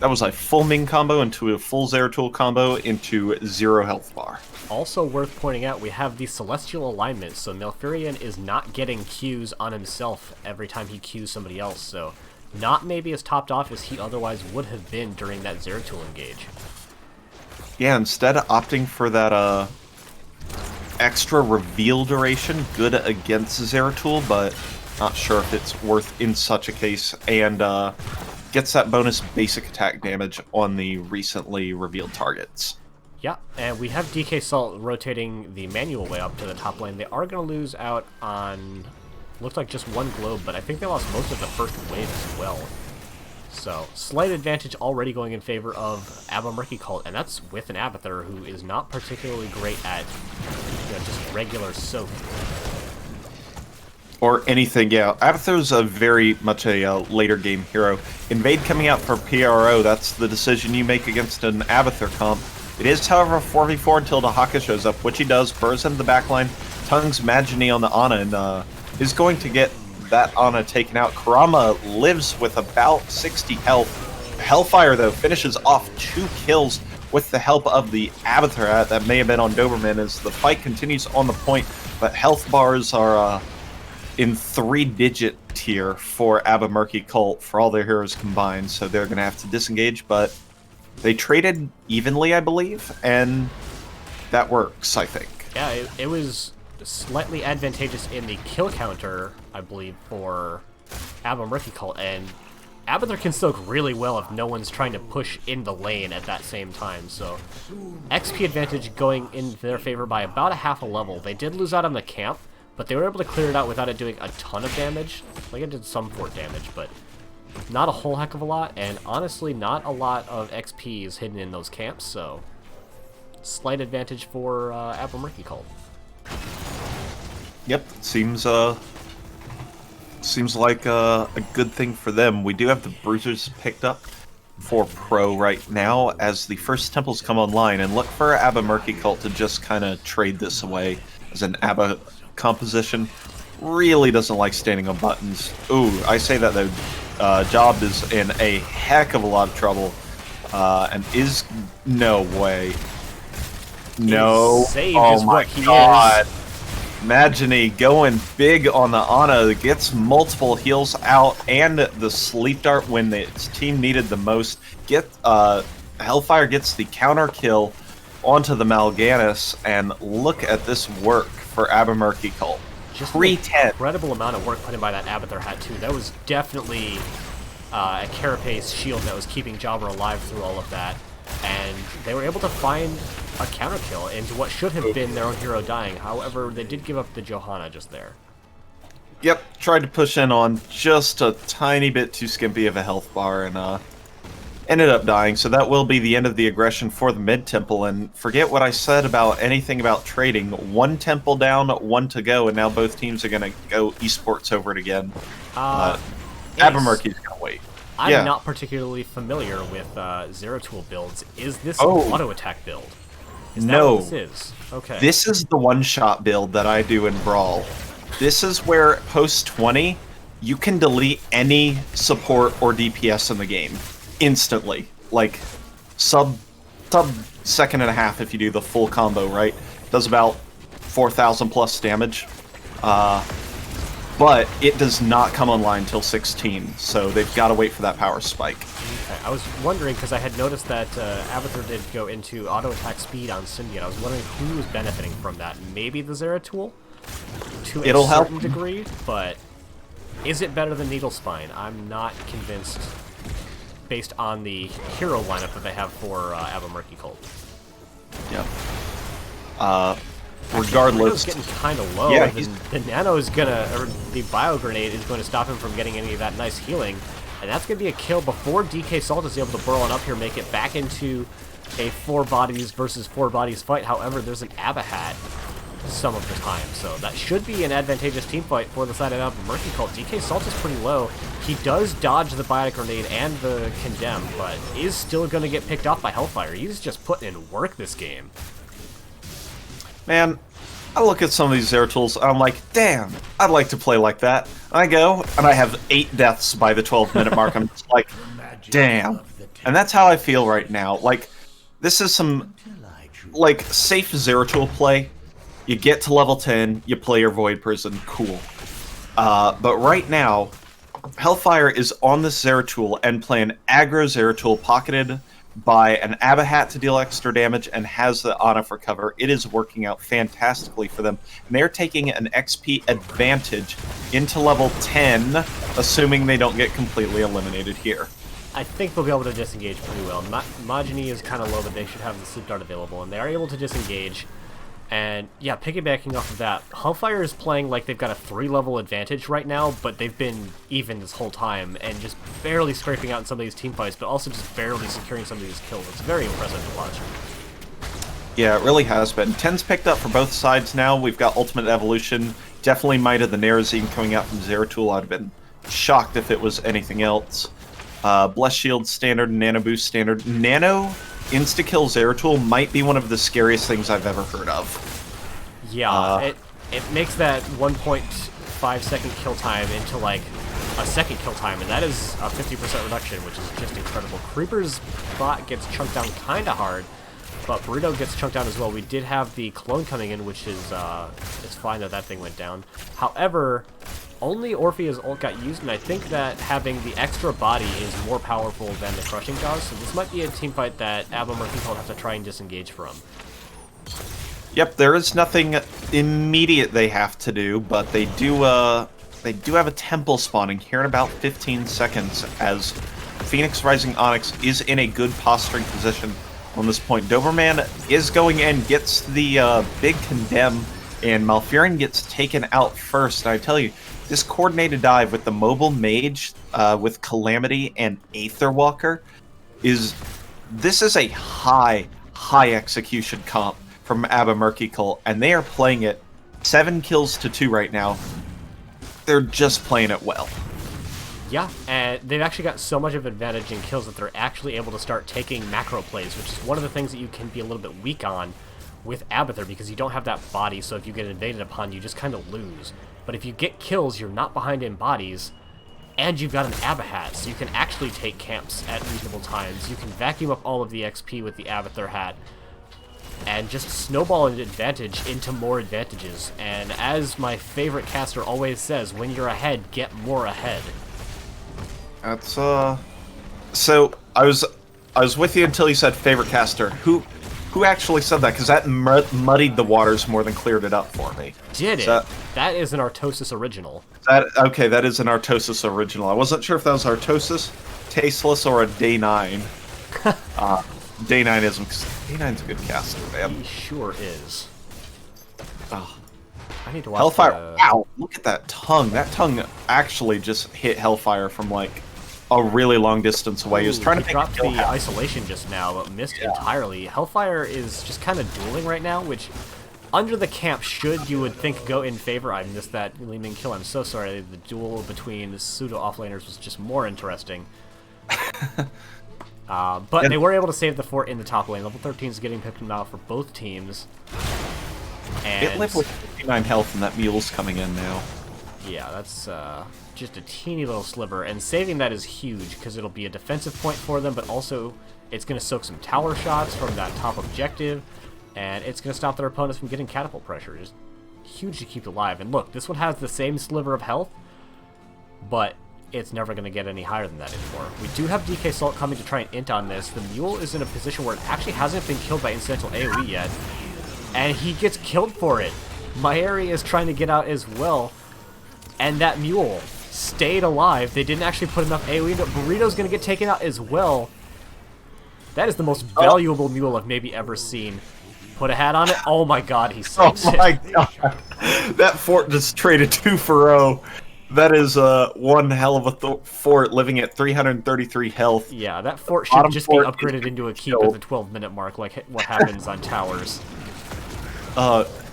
a full Ming combo into a full Zeratul combo into 0 health bar. Also worth pointing out, we have the Celestial Alignment, so Malfurion is not getting Qs on himself every time he Qs somebody else, so not maybe as topped off as he otherwise would have been during that Zeratul engage. Yeah, instead of opting for that extra reveal duration, good against Zeratul, but not sure if it's worth in such a case. And gets that bonus basic attack damage on the recently revealed targets. Yeah, and we have DK Salt rotating the manual way up to the top lane. They are going to lose out on, looks like just one globe, but I think they lost most of the first wave as well. So, slight advantage already going in favor of Murky Cult, and that's with an Abathur who is not particularly great at just regular soak. Or anything, yeah. Abathur's a very much a later game hero. Invade coming out for PRO, that's the decision you make against an Abathur comp. It is, however, a 4v4 until Dahaka shows up, which he does, burrs into the backline, tongues Magini on the Ana, and is going to get that Ana taken out. Kurama lives with about 60 health. Hellfire, though, finishes off 2 kills with the help of the Abathur that may have been on Doberman as the fight continues on the point, but health bars are in 3-digit tier for Murky Cult for all their heroes combined, so they're going to have to disengage, but they traded evenly, I believe, and that works, I think. Yeah, it was slightly advantageous in the kill counter, I believe, for Murky Cult, and Abathur can soak really well if no one's trying to push in the lane at that same time, so XP advantage going in their favor by about a half a level. They did lose out on the camp, but they were able to clear it out without it doing a ton of damage. Like, it did some fort damage, but not a whole heck of a lot, and honestly, not a lot of XP is hidden in those camps, so slight advantage for Murky Cult. Yep, seems like a good thing for them. We do have the Bruisers picked up for Pro right now as the first temples come online, and look for Murky Cult to just kind of trade this away as an Abba composition. Really doesn't like standing on buttons. Ooh, I say that though. Job is in a heck of a lot of trouble, and is no way. No. Oh my god. Magini going big on the Ana, gets multiple heals out and the sleep dart when its team needed the most. Hellfire gets the counter kill onto the Mal'Ganis, and look at this work for Murky Cult. Just an incredible amount of work put in by that Abathur hat too. That was definitely a Carapace shield that was keeping Jobber alive through all of that, and they were able to find a counter kill into what should have been their own hero dying. However, they did give up the Johanna just there. Yep, tried to push in on just a tiny bit too skimpy of a health bar, and ended up dying, so that will be the end of the aggression for the mid-temple, and forget what I said about anything about trading. 1 temple down, 1 to go, and now both teams are going to go esports over it again. Murky's going to wait. I'm not particularly familiar with Zeratul builds. Is this an auto-attack build? Is that what this is? Okay. This is the one-shot build that I do in Brawl. This is where post 20, you can delete any support or DPS in the game instantly, like sub second and a half if you do the full combo, right? Does about 4,000 plus damage, but it does not come online until 16, so they've got to wait for that power spike. Okay. I was wondering, because I had noticed that Abathur did go into auto attack speed on Symbiote. I was wondering who was benefiting from that. Maybe the Zeratul to a certain degree, but is it better than Needlespine? I'm not convinced, based on the hero lineup that they have for Murky Cult. Yeah. Regardless, the getting kind of low. Yeah, the nano is gonna, or the bio grenade is going to stop him from getting any of that nice healing, and that's gonna be a kill before DK Salt is able to burrow on up here, make it back into a 4 bodies versus 4 bodies fight. However, there's an Abba hat some of the time, so that should be an advantageous team fight for the side of Murky Cult. DK Salt is pretty low. He does dodge the biotic grenade and the condemn, but is still going to get picked off by Hellfire. He's just putting in work this game. Man, I look at some of these Zeratools, and I'm like, damn, I'd like to play like that. And I go, and I have 8 deaths by the 12-minute mark. I'm just like, damn. And that's how I feel right now. Like, this is some, like, safe Zeratool play. You get to level 10, you play your Void Prison, cool. But right now, Hellfire is on this Zeratul and playing aggro Zeratul, pocketed by an Abahat to deal extra damage and has the Ana for cover. It is working out fantastically for them. And they're taking an XP advantage into level 10, assuming they don't get completely eliminated here. I think they'll be able to disengage pretty well. Magini is kind of low, but they should have the Sleep Dart available, and they are able to disengage. And yeah, piggybacking off of that, Hellfire is playing like they've got a 3-level advantage right now, but they've been even this whole time, and just barely scraping out in some of these team fights, but also just barely securing some of these kills. It's very impressive to watch. Yeah, it really has been. 10's picked up for both sides now. We've got Ultimate Evolution, definitely Might of the Nerazine coming out from Zeratul. I'd have been shocked if it was anything else. Bless Shield standard, Nano Boost standard. Nano insta-kill Zeratul might be one of the scariest things I've ever heard of. Yeah, it makes that 1.5 second kill time into like a second kill time, and that is a 50% reduction, which is just incredible. Creeper's bot gets chunked down kind of hard, but Burrito gets chunked down as well. We did have the clone coming in, which is it's fine that thing went down. However, only Orphea's ult got used, and I think that having the extra body is more powerful than the Crushing Jaws, so this might be a team fight that Abba Murky will have to try and disengage from. Yep, there is nothing immediate they have to do, but they do have a temple spawning here in about 15 seconds, as Phoenix Rising Onyx is in a good posturing position on this point. Doberman is going in, gets the big condemn, and Malfurion gets taken out first. And I tell you, this coordinated dive with the mobile mage, with Calamity and Aetherwalker, this is a high execution comp from Abba Murky Cult, and they are playing it 7 kills to 2 right now. They're just playing it well. Yeah, and they've actually got so much of an advantage in kills that they're actually able to start taking macro plays, which is one of the things that you can be a little bit weak on with Abathur, because you don't have that body, so if you get invaded upon, you just kind of lose. But if you get kills, you're not behind in bodies, and you've got an Abahat, so you can actually take camps at reasonable times. You can vacuum up all of the XP with the Abathur hat, and just snowball an advantage into more advantages. And as my favorite caster always says, when you're ahead, get more ahead. That's so I was with you until you said favorite caster. Who actually said that? Because that muddied the waters more than cleared it up for me. Did it? That is an Artosis original. Okay, that is an Artosis original. I wasn't sure if that was Artosis, Tasteless, or a Day 9. Day 9ism, because Day 9's a good caster, man. He sure is. Oh. I need to watch Hellfire. Wow, look at that tongue. That tongue actually just hit Hellfire from like a really long distance away. He was trying to drop the isolation just now, but missed entirely. Hellfire is just kind of dueling right now, which under the camp should, you would think, go in favor. I missed that Li-Ming kill. I'm so sorry. The duel between pseudo offlaners was just more interesting. But they were able to save the fort in the top lane. Level 13 is getting picked out for both teams. And it lived with 59 health, and that mule's coming in now. Yeah, that's just a teeny little sliver, and saving that is huge, because it'll be a defensive point for them, but also it's going to soak some tower shots from that top objective, and it's going to stop their opponents from getting catapult pressure. Just huge to keep alive. And look, this one has the same sliver of health, but it's never going to get any higher than that anymore. We do have DK Salt coming to try and int on this. The mule is in a position where it actually hasn't been killed by incidental AoE yet, and he gets killed for it. Maeri is trying to get out as well, and that mule stayed alive. They didn't actually put enough AoE into it. Burrito's going to get taken out as well. That is the most valuable mule I've maybe ever seen. Put a hat on it. Oh my god, he saves it. Oh my god. That fort just traded 2 for 0. That is one hell of a fort, living at 333 health. Yeah, that fort should just be upgraded into a keep at the 12-minute mark, like what happens on towers.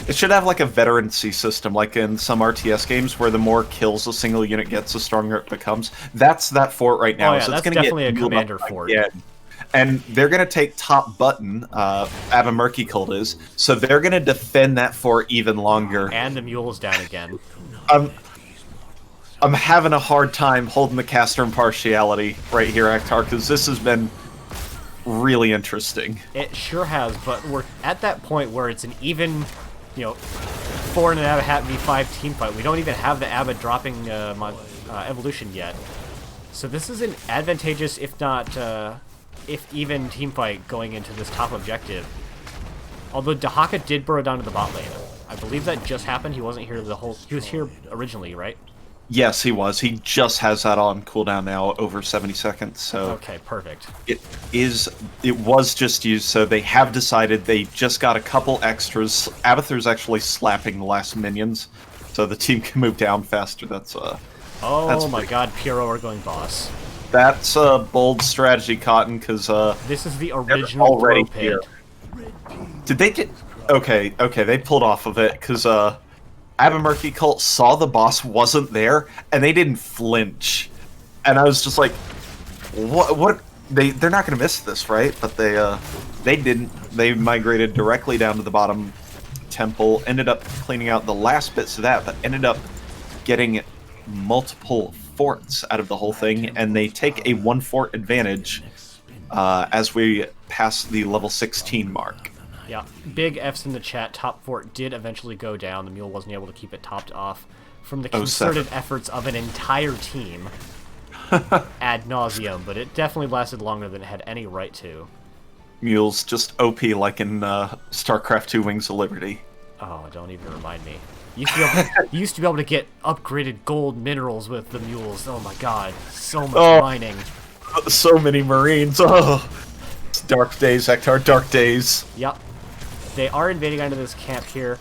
It should have like a veterancy system, like in some RTS games, where the more kills a single unit gets, the stronger it becomes. That's that fort right now. Oh, yeah, so that's it's definitely a commander fort. And they're going to take top button, Abba Murky Cult is, so they're going to defend that fort even longer. And the mule's down again. I'm having a hard time holding the caster impartiality right here, Akhtar, because this has been really interesting. It sure has, but we're at that point where it's an even, 4 and an Abba Hat v5 team fight. We don't even have the Abba dropping evolution yet. So this is an advantageous, if not if even teamfight going into this top objective. Although Dahaka did burrow down to the bot lane. I believe that just happened. He wasn't here the whole... He was here originally, right? Yes, he was. He just has that on cooldown now, over 70 seconds, so... Okay, perfect. It was just used, so they have decided they just got a couple extras. Abathur's actually slapping the last minions, so the team can move down faster. That's Oh my god, Pyro are going boss. That's a bold strategy, Cotton, because this is the original throw pit. Here. Did they get... Okay, they pulled off of it, because Murky Cult saw the boss wasn't there, and they didn't flinch. And I was just like, what? They're not going to miss this, right? But they didn't. They migrated directly down to the bottom temple, ended up cleaning out the last bits of that, but ended up getting multiple forts out of the whole thing, and they take a 1-fort advantage as we pass the level 16 mark. Yeah, big F's in the chat. Top fort did eventually go down. The mule wasn't able to keep it topped off from the concerted efforts of an entire team ad nauseum, but it definitely lasted longer than it had any right to. Mule's just OP like in StarCraft 2 Wings of Liberty. Oh, don't even remind me. You used to be able to get upgraded gold minerals with the mules. Oh my god, so much mining. So many Marines. Oh, it's dark days, Hector. Dark days. Yep. They are invading into this camp here.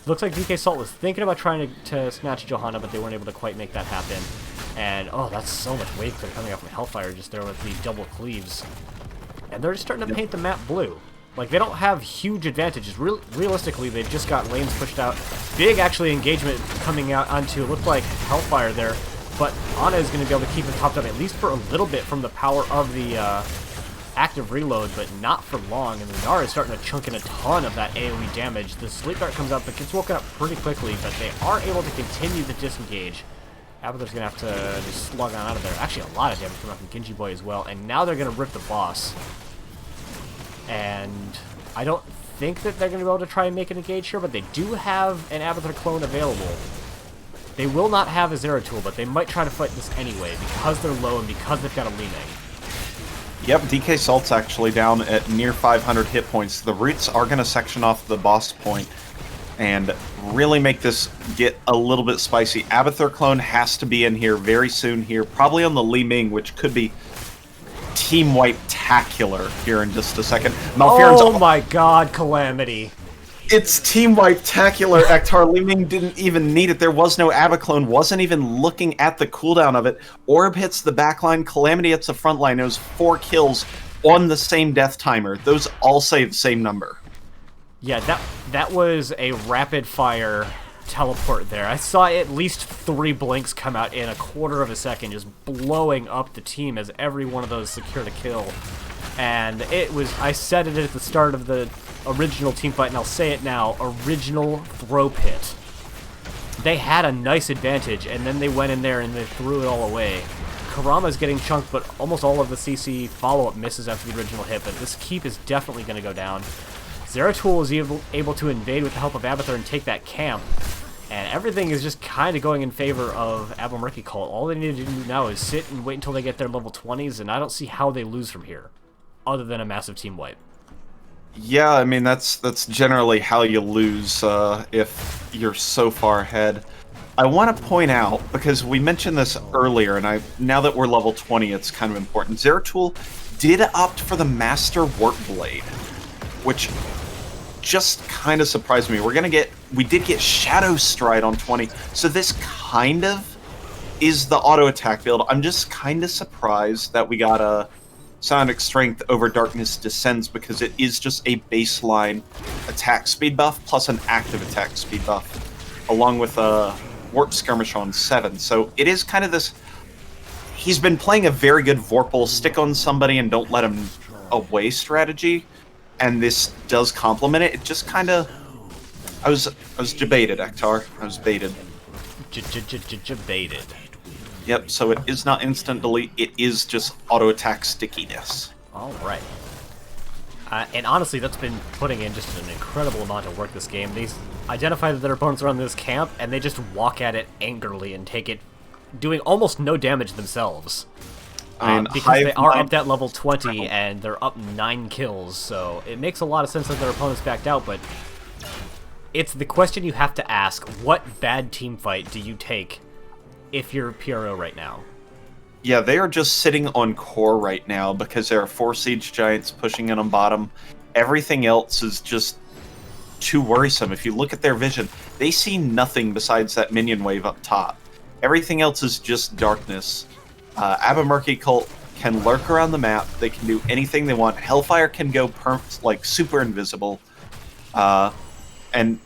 Looks like DK Salt was thinking about trying to snatch Johanna, but they weren't able to quite make that happen. And, oh, that's so much wave clear coming out from Hellfire just there with the double cleaves. And they're just starting to paint the map blue. Like, they don't have huge advantages. Realistically, they've just got lanes pushed out. Big, actually, engagement coming out onto, looked like Hellfire there. But Ana is going to be able to keep it topped up, at least for a little bit, from the power of the active reload, but not for long. And the Nara is starting to chunk in a ton of that AoE damage. The Sleep Dart comes up, but gets woken up pretty quickly, but they are able to continue the disengage. Abathur's going to have to just slug on out of there. Actually, a lot of damage coming up from Genji Boy as well. And now they're going to rip the boss. And I don't think that they're going to be able to try and make an engage here, but they do have an Abathur clone available. They will not have a Zeratul, but they might try to fight this anyway, because they're low and because they've got a Li Ming. Yep, DK Salt's actually down at near 500 hit points. The Roots are going to section off the boss point and really make this get a little bit spicy. Abathur clone has to be in here very soon here, probably on the Li Ming, which could be team wipe-tacular here in just a second. Oh my god, Calamity. It's team wipe-tacular, Ektar. Li Ming didn't even need it. There was no Abaclone, wasn't even looking at the cooldown of it. Orb hits the backline, Calamity hits the front line. It was 4 kills on the same death timer. Those all say the same number. Yeah, that was a rapid-fire teleport there. I saw at least 3 blinks come out in a quarter of a second, just blowing up the team as every one of those secured a kill. And it was, I said it at the start of the original team fight, and I'll say it now, original throw pit. They had a nice advantage, and then they went in there and they threw it all away. Karama's getting chunked, but almost all of the CC follow-up misses after the original hit, but this keep is definitely going to go down. Zeratul is able to invade with the help of Abathur and take that camp, and everything is just kind of going in favor of Murky Cult. All they need to do now is sit and wait until they get their level 20s, and I don't see how they lose from here, other than a massive team wipe. Yeah, I mean, that's generally how you lose if you're so far ahead. I want to point out, because we mentioned this earlier, and now that we're level 20, it's kind of important. Zeratul did opt for the Master Warp Blade, which just kind of surprised me. We did get Shadow Stride on 20, so this kind of is the auto attack build. I'm just kind of surprised that we got a Psionic Strength over Darkness Descends, because it is just a baseline attack speed buff plus an active attack speed buff, along with a Warp Skirmish on 7. So it is kind of this... He's been playing a very good Vorpal stick on somebody and don't let him away strategy, and this does complement it. It just kind of... I was debated, Ektar. I was baited. Baited. Yep, so it is not instant delete, it is just auto-attack stickiness. Alright. And honestly, that's been putting in just an incredible amount of work this game. They identify that their opponents are on this camp, and they just walk at it angrily and take it, doing almost no damage themselves. I mean, because they are Hive up that level 20 and they're up 9 kills, so it makes a lot of sense that their opponents backed out, but it's the question you have to ask: what bad team fight do you take if you're PRO right now? Yeah, they are just sitting on core right now because there are 4 Siege Giants pushing in on bottom. Everything else is just too worrisome. If you look at their vision, they see nothing besides that minion wave up top. Everything else is just darkness. Murky Cult can lurk around the map. They can do anything they want. Hellfire can go like super invisible, and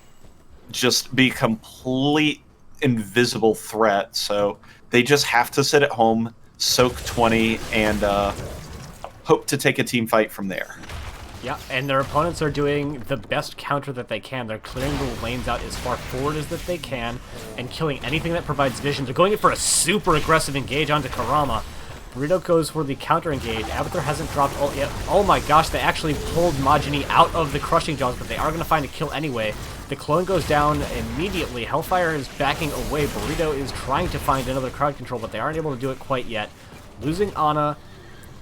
just be complete invisible threat. So they just have to sit at home, soak 20, and hope to take a team fight from there. Yeah, and their opponents are doing the best counter that they can. They're clearing the lanes out as far forward as that they can and killing anything that provides vision. They're going in for a super aggressive engage onto Karama. Burrito goes for the counter engage. Abathur hasn't dropped ult yet. Oh my gosh, they actually pulled Majini out of the crushing jaws, but they are going to find a kill anyway. The clone goes down immediately. Hellfire is backing away. Burrito is trying to find another crowd control, but they aren't able to do it quite yet. Losing Ana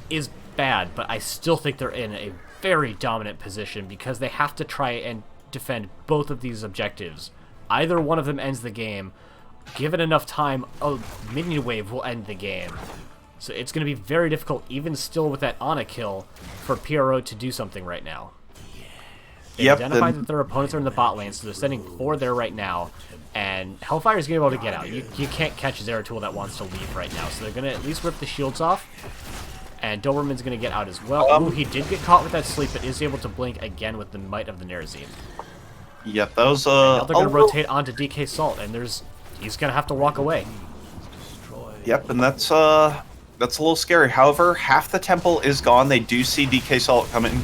is bad, but I still think they're in a very dominant position because they have to try and defend both of these objectives. Either one of them ends the game. Given enough time, a minion wave will end the game. So it's going to be very difficult, even still with that Ana kill, for PRO to do something right now. They identified that their opponents are in the bot lane, so they're sending 4 there right now. And Hellfire is going to be able to get out. You can't catch Zeratul that wants to leave right now, so they're going to at least rip the shields off. And Doberman's going to get out as well. Ooh, he did get caught with that sleep, but is able to blink again with the might of the Nerazine. Yep, that was now they're going to rotate onto DK Salt, and he's going to have to walk away. Yep, and that's a little scary. However, half the temple is gone. They do see DK Salt coming,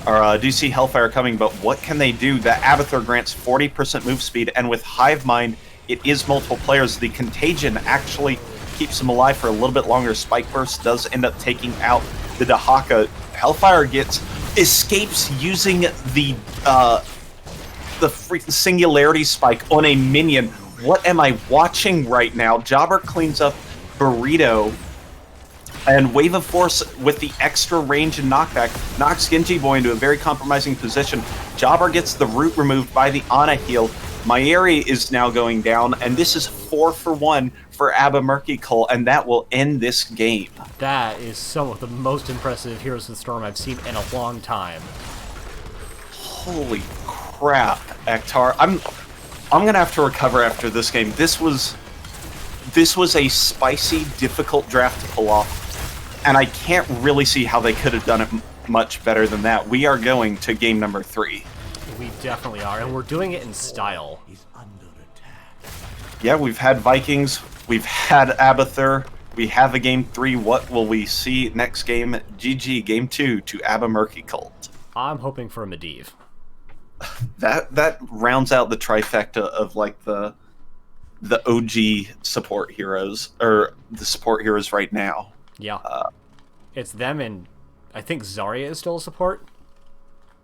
or do see Hellfire coming, but what can they do? That Abathur grants 40% move speed, and with Hive Mind, it is multiple players. The Contagion actually keeps him alive for a little bit longer. Spike Burst does end up taking out the Dahaka. Hellfire escapes using the freaking Singularity Spike on a minion. What am I watching right now? Jobber cleans up Burrito, and Wave of Force with the extra range and knockback knocks Genji Boy into a very compromising position. Jobber gets the root removed by the Ana heal. Mayeri is now going down, and this is 4 for 1 for Murky Cult, and that will end this game. That is some of the most impressive Heroes of the Storm I've seen in a long time. Holy crap, Ektar. I'm gonna have to recover after this game. This was a spicy, difficult draft to pull off, and I can't really see how they could have done it much better than that. We are going to game number 3. We definitely are, and we're doing it in style. Yeah, we've had Vikings, we've had Abathur, we have a game 3. What will we see next game? GG, game 2 to Murky Cult. I'm hoping for a Medivh. That rounds out the trifecta of like the OG support heroes, or the support heroes right now. Yeah. It's them, and I think Zarya is still a support.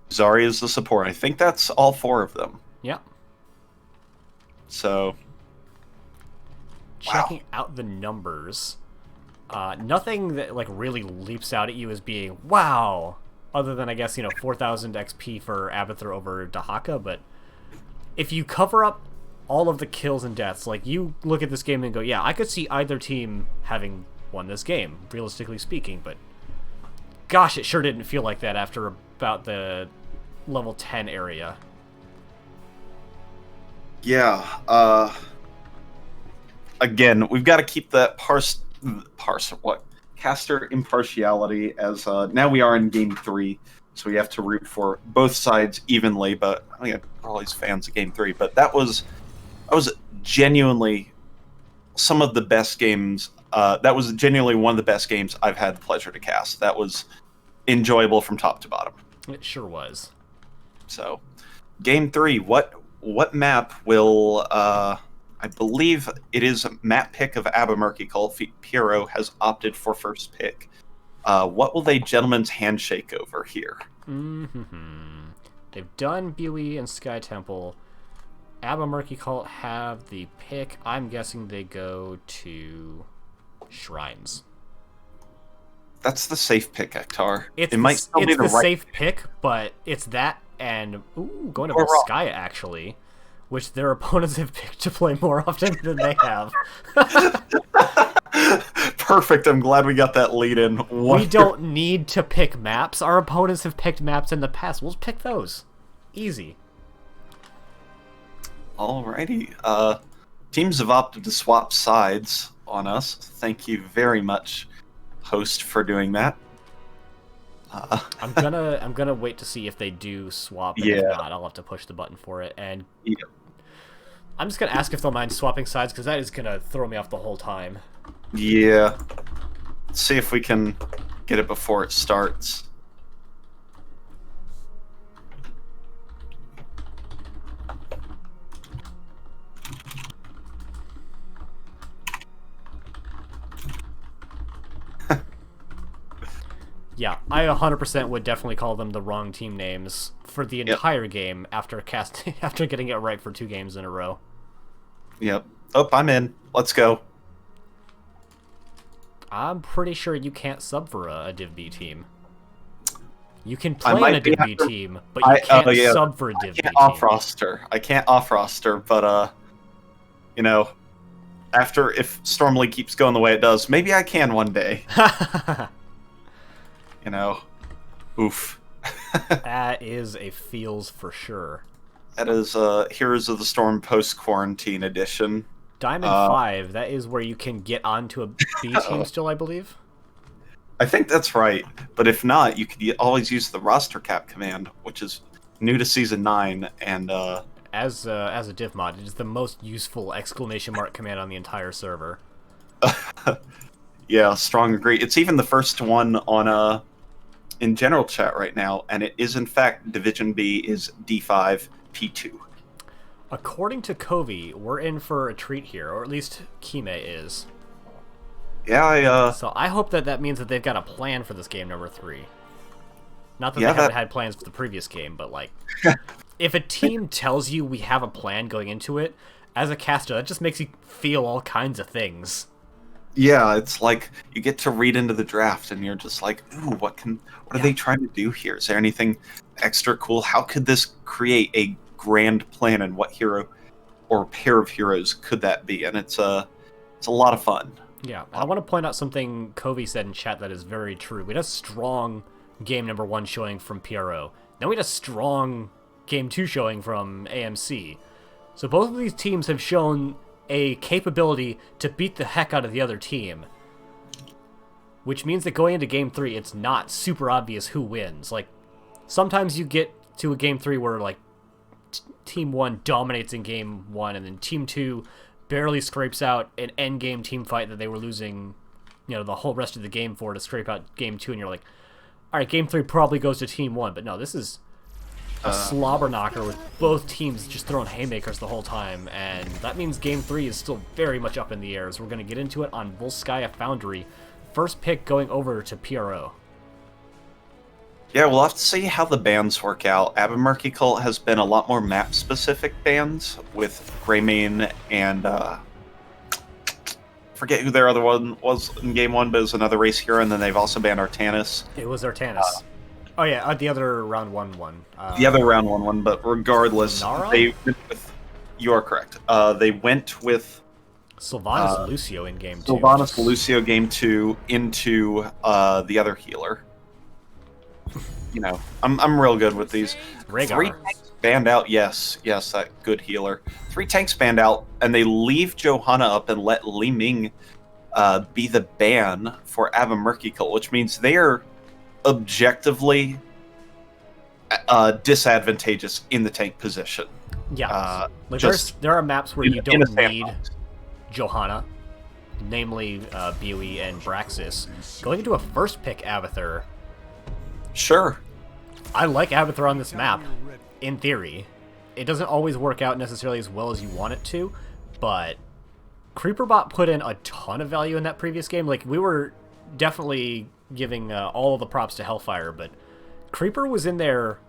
Zarya is the support. I think that's all 4 of them. Yeah. So, checking out the numbers, nothing that like really leaps out at you as being wow, other than I guess 4,000 XP for Abathur over Dahaka. But if you cover up all of the kills and deaths, like you look at this game and go, yeah, I could see either team having won this game, realistically speaking. But gosh, it sure didn't feel like that after about the level 10 area. Yeah, again, we've got to keep that caster impartiality, as now we are in game 3, so we have to root for both sides evenly. But I think we're always fans of game 3. But that was genuinely some of the best games. That was genuinely one of the best games I've had the pleasure to cast. That was enjoyable from top to bottom. It sure was. So, game 3. What map will? I believe it is a map pick of Murky Cult. Piero has opted for first pick. What will they gentleman's handshake over here? They've done Buoy and Sky Temple. Murky Cult have the pick. I'm guessing they go to Shrines. That's the safe pick, Ektar. It's It might still be it's the right safe pick, but it's that and going to Or wrong. Volskaya actually, which their opponents have picked to play more often than they have. Perfect. I'm glad we got that lead in. We don't need to pick maps. Our opponents have picked maps in the past. We'll just pick those. Easy. Alrighty. Teams have opted to swap sides on us. Thank you very much, host, for doing that. I'm gonna wait to see if they do swap. And if not, I'll have to push the button for it. And I'm just gonna ask if they'll mind swapping sides because that is gonna throw me off the whole time. Yeah. Let's see if we can get it before it starts. Yeah, I 100% would definitely call them the wrong team names for the entire game after after getting it right for 2 games in a row. Yep. Oh, I'm in. Let's go. I'm pretty sure you can't sub for a Div B team. You can play in a Div B team, but you can't sub for a Div B team. I can't off roster, but you know, if Stormleague keeps going the way it does, maybe I can one day. You know, oof. That is a feels for sure. That is Heroes of the Storm post-quarantine edition. Diamond 5, that is where you can get onto a B team still, I believe? I think that's right, but if not, you could always use the roster cap command, which is new to Season 9, and... As a div mod, it is the most useful exclamation mark command on the entire server. Yeah, strong agree. It's even the first one on in general chat right now, and it is in fact Division B is D5 P2. According to Covey, we're in for a treat here, or at least Kime is. Yeah, So I hope that means that they've got a plan for this game number 3. Not that they haven't had plans for the previous game, but like, if a team tells you we have a plan going into it, as a caster, that just makes you feel all kinds of things. Yeah, it's like you get to read into the draft and you're just like, ooh, what are they trying to do here? Is there anything extra cool? How could this create a grand plan, and what hero or pair of heroes could that be? And it's a lot of fun. Yeah, I want to point out something Covey said in chat that is very true. We had a strong game number 1 showing from PRO. Then we had a strong game 2 showing from AMC. So both of these teams have shown a capability to beat the heck out of the other team. Which means that going into game 3, it's not super obvious who wins. Like, sometimes you get to a game 3 where, like, team 1 dominates in game 1, and then team 2 barely scrapes out an endgame team fight that they were losing, you know, the whole rest of the game for to scrape out game 2, and you're like, alright, game 3 probably goes to team 1, but no, this is a slobber knocker with both teams just throwing haymakers the whole time, and that means game 3 is still very much up in the air, so we're going to get into it on Volskaya Foundry. First pick going over to PRO. Yeah, we'll have to see how the bans work out. Murky Cult has been a lot more map-specific bans with Greymane and forget who their other one was in game 1, but it was another race hero, and then they've also banned Artanis. It was Artanis. Oh yeah, the other round 1 one. The other round 1, but regardless, they went with... You are correct. They went with... Sylvanas Lucio in game 2. Sylvanas Lucio game 2 into the other healer. You know, I'm real good with these. Rhaegar. 3 tanks banned out, yes, that good healer. 3 tanks banned out, and they leave Johanna up and let Li Ming be the ban for Murky Cult, which means they are objectively disadvantageous in the tank position. Yeah, like there are maps where you don't need Johanna, namely BOE and Braxis. Going into a first pick Abathur. Sure. I like Abathur on this map, in theory. It doesn't always work out necessarily as well as you want it to, but Creeperbot put in a ton of value in that previous game. Like, we were definitely giving all of the props to Hellfire, but Creeper was in there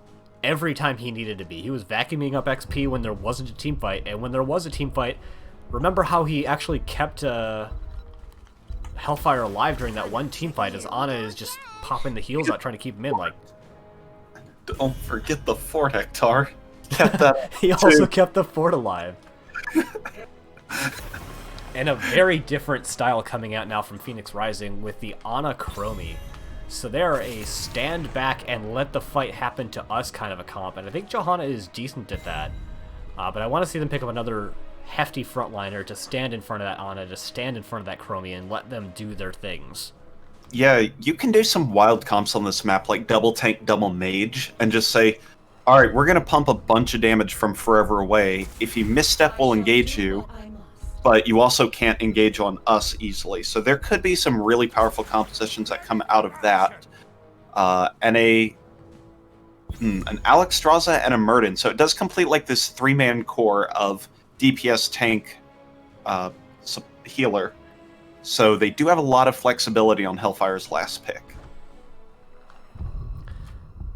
every time he needed to be. He was vacuuming up XP when there wasn't a team fight, and when there was a team fight, remember how he actually kept Hellfire alive during that one team fight as Ana is just popping the heals out trying to keep him in. Like, don't forget the fort, Hector. Kept that. he also kept the fort alive. And a very different style coming out now from Phoenix Rising with the Ana Chromie. So they're a stand back and let the fight happen to us kind of a comp, and I think Johanna is decent at that. But I want to see them pick up another hefty frontliner to stand in front of that Ana, to stand in front of that Chromie and let them do their things. Yeah, you can do some wild comps on this map, like double tank, double mage, and just say, alright, we're going to pump a bunch of damage from forever away. If you misstep, we'll engage you, but you also can't engage on us easily. So there could be some really powerful compositions that come out of that. And an Alexstrasza and a Murden. So it does complete like this 3-man core of DPS tank healer. So they do have a lot of flexibility on Hellfire's last pick.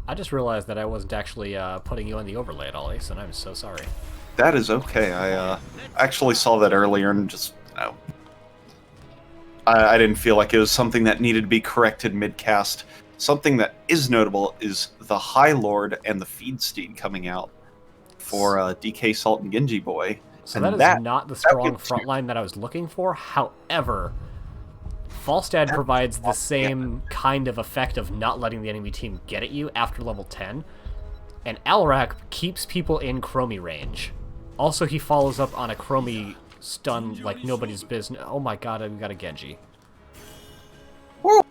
I just realized that I wasn't actually putting you on the overlay at all, Ace, and I'm so sorry. That is okay. I actually saw that earlier and just, I didn't feel like it was something that needed to be corrected mid-cast. Something that is notable is the High Lord and the Feed Steed coming out for DK Salt and Genji Boy. So that is not the strong frontline that I was looking for. However, Falstad provides the same kind of effect of not letting the enemy team get at you after level 10. And Alarak keeps people in Chromie range. Also, he follows up on a Chromie stun like nobody's business. Oh my god, we got a Genji. Woo.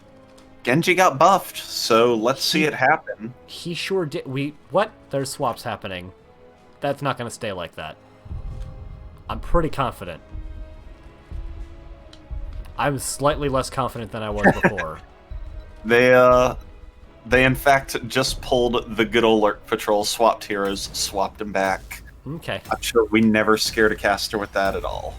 Genji got buffed, so let's see it happen. He sure did. What? There's swaps happening. That's not going to stay like that. I'm pretty confident. I'm slightly less confident than I was before. They in fact just pulled the good old Lurk Patrol, swapped heroes, swapped them back. Okay. I'm sure we never scared a caster with that at all.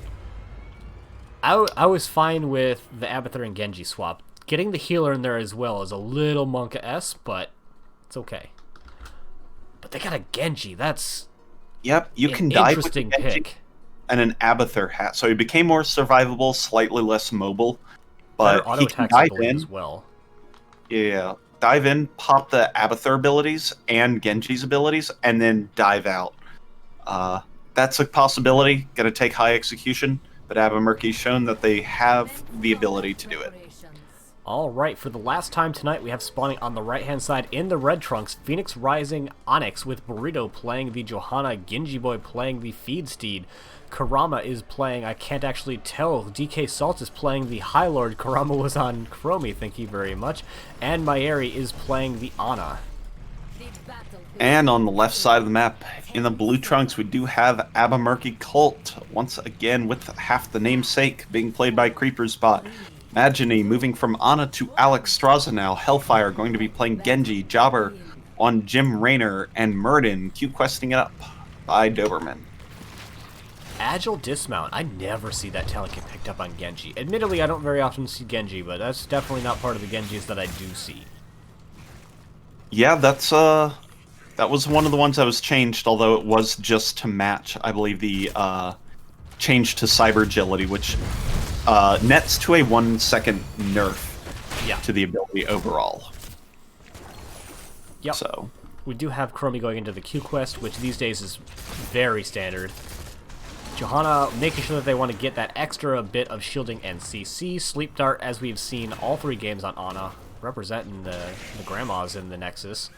I was fine with the Abathur and Genji swap. Getting the healer in there as well is a little Monka-esque, but it's okay. But they got a Genji. That's yep. You can dive with Genji pick. And an Abathur hat, so he became more survivable, slightly less mobile, but he can dive in as well. Yeah, dive in, pop the Abathur abilities and Genji's abilities, and then dive out. That's a possibility. Going to take high execution, but Murky's shown that they have the ability to do it. Alright, for the last time tonight, we have spawning on the right-hand side in the red trunks, Phoenix Rising Onyx with Burrito playing the Johanna, Genji Boy playing the Feed Steed. Karama is playing, I can't actually tell, DK Salt is playing the High Lord, Karama was on Chromie, thank you very much, and Mayeri is playing the Ana. And on the left side of the map, in the blue trunks, we do have Murky Cult, once again with half the namesake, being played by Creeper Spot. Magini moving from Ana to Alexstrasza now, Hellfire going to be playing Genji, Jobber on Jim Raynor, and Murden Q-questing it up by Doberman. Agile Dismount. I never see that talent get picked up on Genji. Admittedly, I don't very often see Genji, but that's definitely not part of the Genjis that I do see. Yeah, that was one of the ones that was changed, although it was just to match, I believe, the change to Cyber Agility, which nets to a 1-second nerf to the ability overall. Yep. So we do have Chromie going into the Q quest, which these days is very standard. Johanna making sure that they want to get that extra bit of shielding and CC. Sleep Dart, as we've seen all 3 games on Ana, representing the grandmas in the Nexus.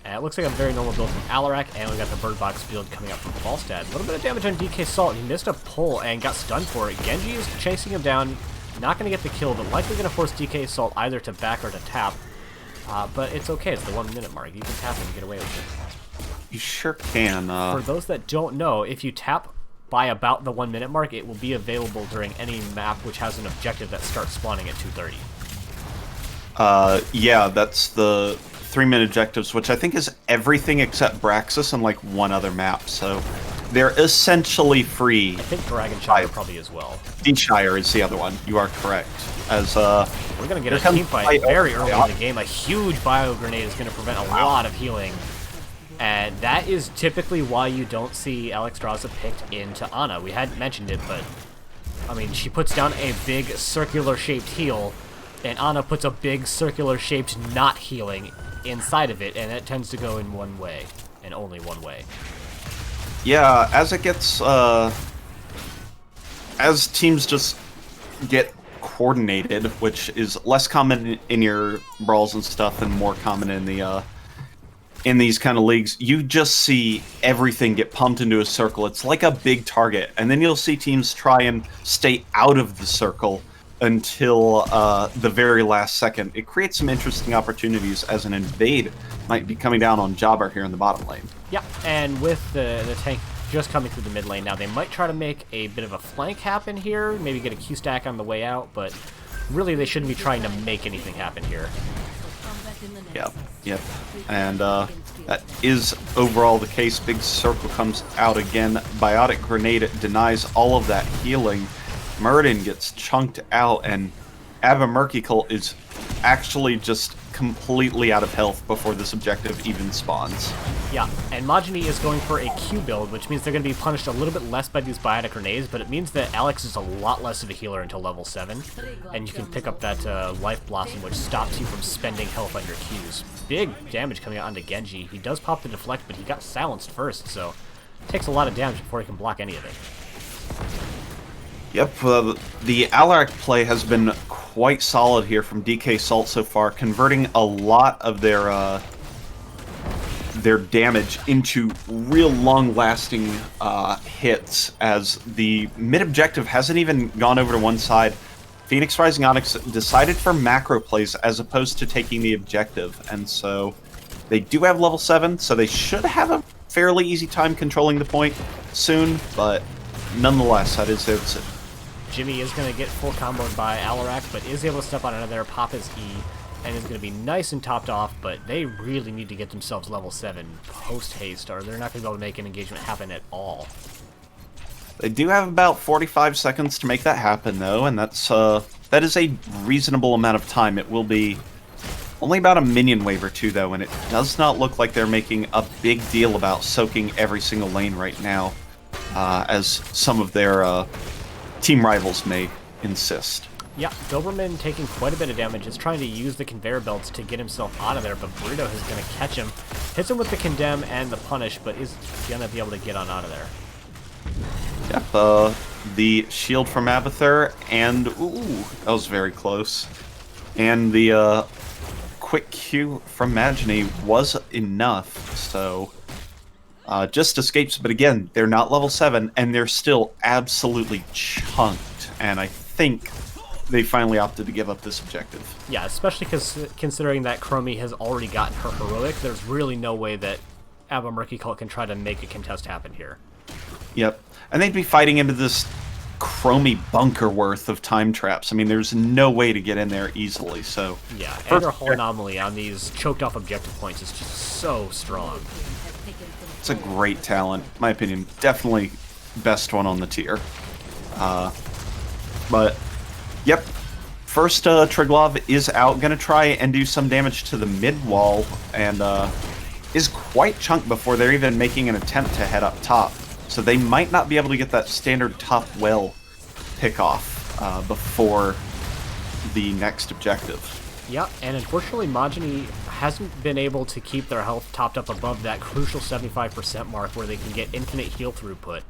And it looks like a very normal build from Alarak, and we got the Bird Box build coming up from Falstad. A little bit of damage on DK Salt. He missed a pull and got stunned for it. Genji is chasing him down, not going to get the kill, but likely going to force DK Salt either to back or to tap. But it's okay, it's the 1 minute mark. You can tap and get away with it. You sure can. For those that don't know, if you tap by about the 1 minute mark, it will be available during any map which has an objective that starts spawning at 2:30. Yeah, that's the 3-minute objectives, which I think is everything except Braxis and like one other map, so they're essentially free. I think Dragonshire probably as well. D-Shire is the other one. You are correct. As we're gonna get a team fight very early in the game. A huge bio grenade is gonna prevent a lot of healing. And that is typically why you don't see Alexstrasza picked into Ana. We hadn't mentioned it, but I mean, she puts down a big circular-shaped heal, and Ana puts a big circular-shaped not healing inside of it, and it tends to go in one way, and only one way. Yeah, as it gets, as teams just get coordinated, which is less common in your brawls and stuff and more common in the, in these kind of leagues, you just see everything get pumped into a circle. It's like a big target, and then you'll see teams try and stay out of the circle until the very last second. It creates some interesting opportunities as an invade might be coming down on Jobber here in the bottom lane. Yeah, and with the tank just coming through the mid lane now, they might try to make a bit of a flank happen here, maybe get a Q stack on the way out, but really they shouldn't be trying to make anything happen here. Yep. And that is overall the case. Big circle comes out again. Biotic Grenade denies all of that healing. Muradin gets chunked out, and Murky is actually just completely out of health before this objective even spawns. Yeah, and Majini is going for a Q build, which means they're going to be punished a little bit less by these Biotic Grenades, but it means that Alex is a lot less of a healer until level 7, and you can pick up that Life Blossom, which stops you from spending health on your Qs. Big damage coming out onto Genji. He does pop the deflect, but he got silenced first, so it takes a lot of damage before he can block any of it. Yep, the Alarak play has been quite solid here from DK Salt so far, converting a lot of their damage into real long-lasting hits, as the mid-objective hasn't even gone over to one side. Phoenix Rising Onyx decided for macro plays as opposed to taking the objective, and so they do have level 7, so they should have a fairly easy time controlling the point soon, but nonetheless, that is their decision. Jimmy is going to get full comboed by Alarak, but is able to step on out of there, pop his E, and is going to be nice and topped off, but they really need to get themselves level 7 post-haste, or they're not going to be able to make an engagement happen at all. They do have about 45 seconds to make that happen, though, and that is a reasonable amount of time. It will be only about a minion wave or two, though, and it does not look like they're making a big deal about soaking every single lane right now, as some of their team rivals may insist. Yeah, Doberman taking quite a bit of damage, is trying to use the conveyor belts to get himself out of there, but Burrito is going to catch him, hits him with the condemn and the punish, but is going to be able to get on out of there. Yep, the shield from Abathur, and ooh, that was very close. And the quick Q from Majini was enough, so just escapes, but again, they're not level 7, and they're still absolutely chunked, and I think they finally opted to give up this objective. Yeah, especially considering that Chromie has already gotten her heroic, there's really no way that Murky can try to make a contest happen here. Yep, and they'd be fighting into this Chromie bunker worth of time traps. I mean, there's no way to get in there easily, so... Yeah, and her whole anomaly on these choked off objective points is just so strong. It's a great talent, in my opinion. Definitely best one on the tier. But, yep. First, Triglav is out, gonna try and do some damage to the mid wall, and is quite chunked before they're even making an attempt to head up top. So they might not be able to get that standard top well pick off before the next objective. Yep, and unfortunately Majini hasn't been able to keep their health topped up above that crucial 75% mark where they can get infinite heal throughput.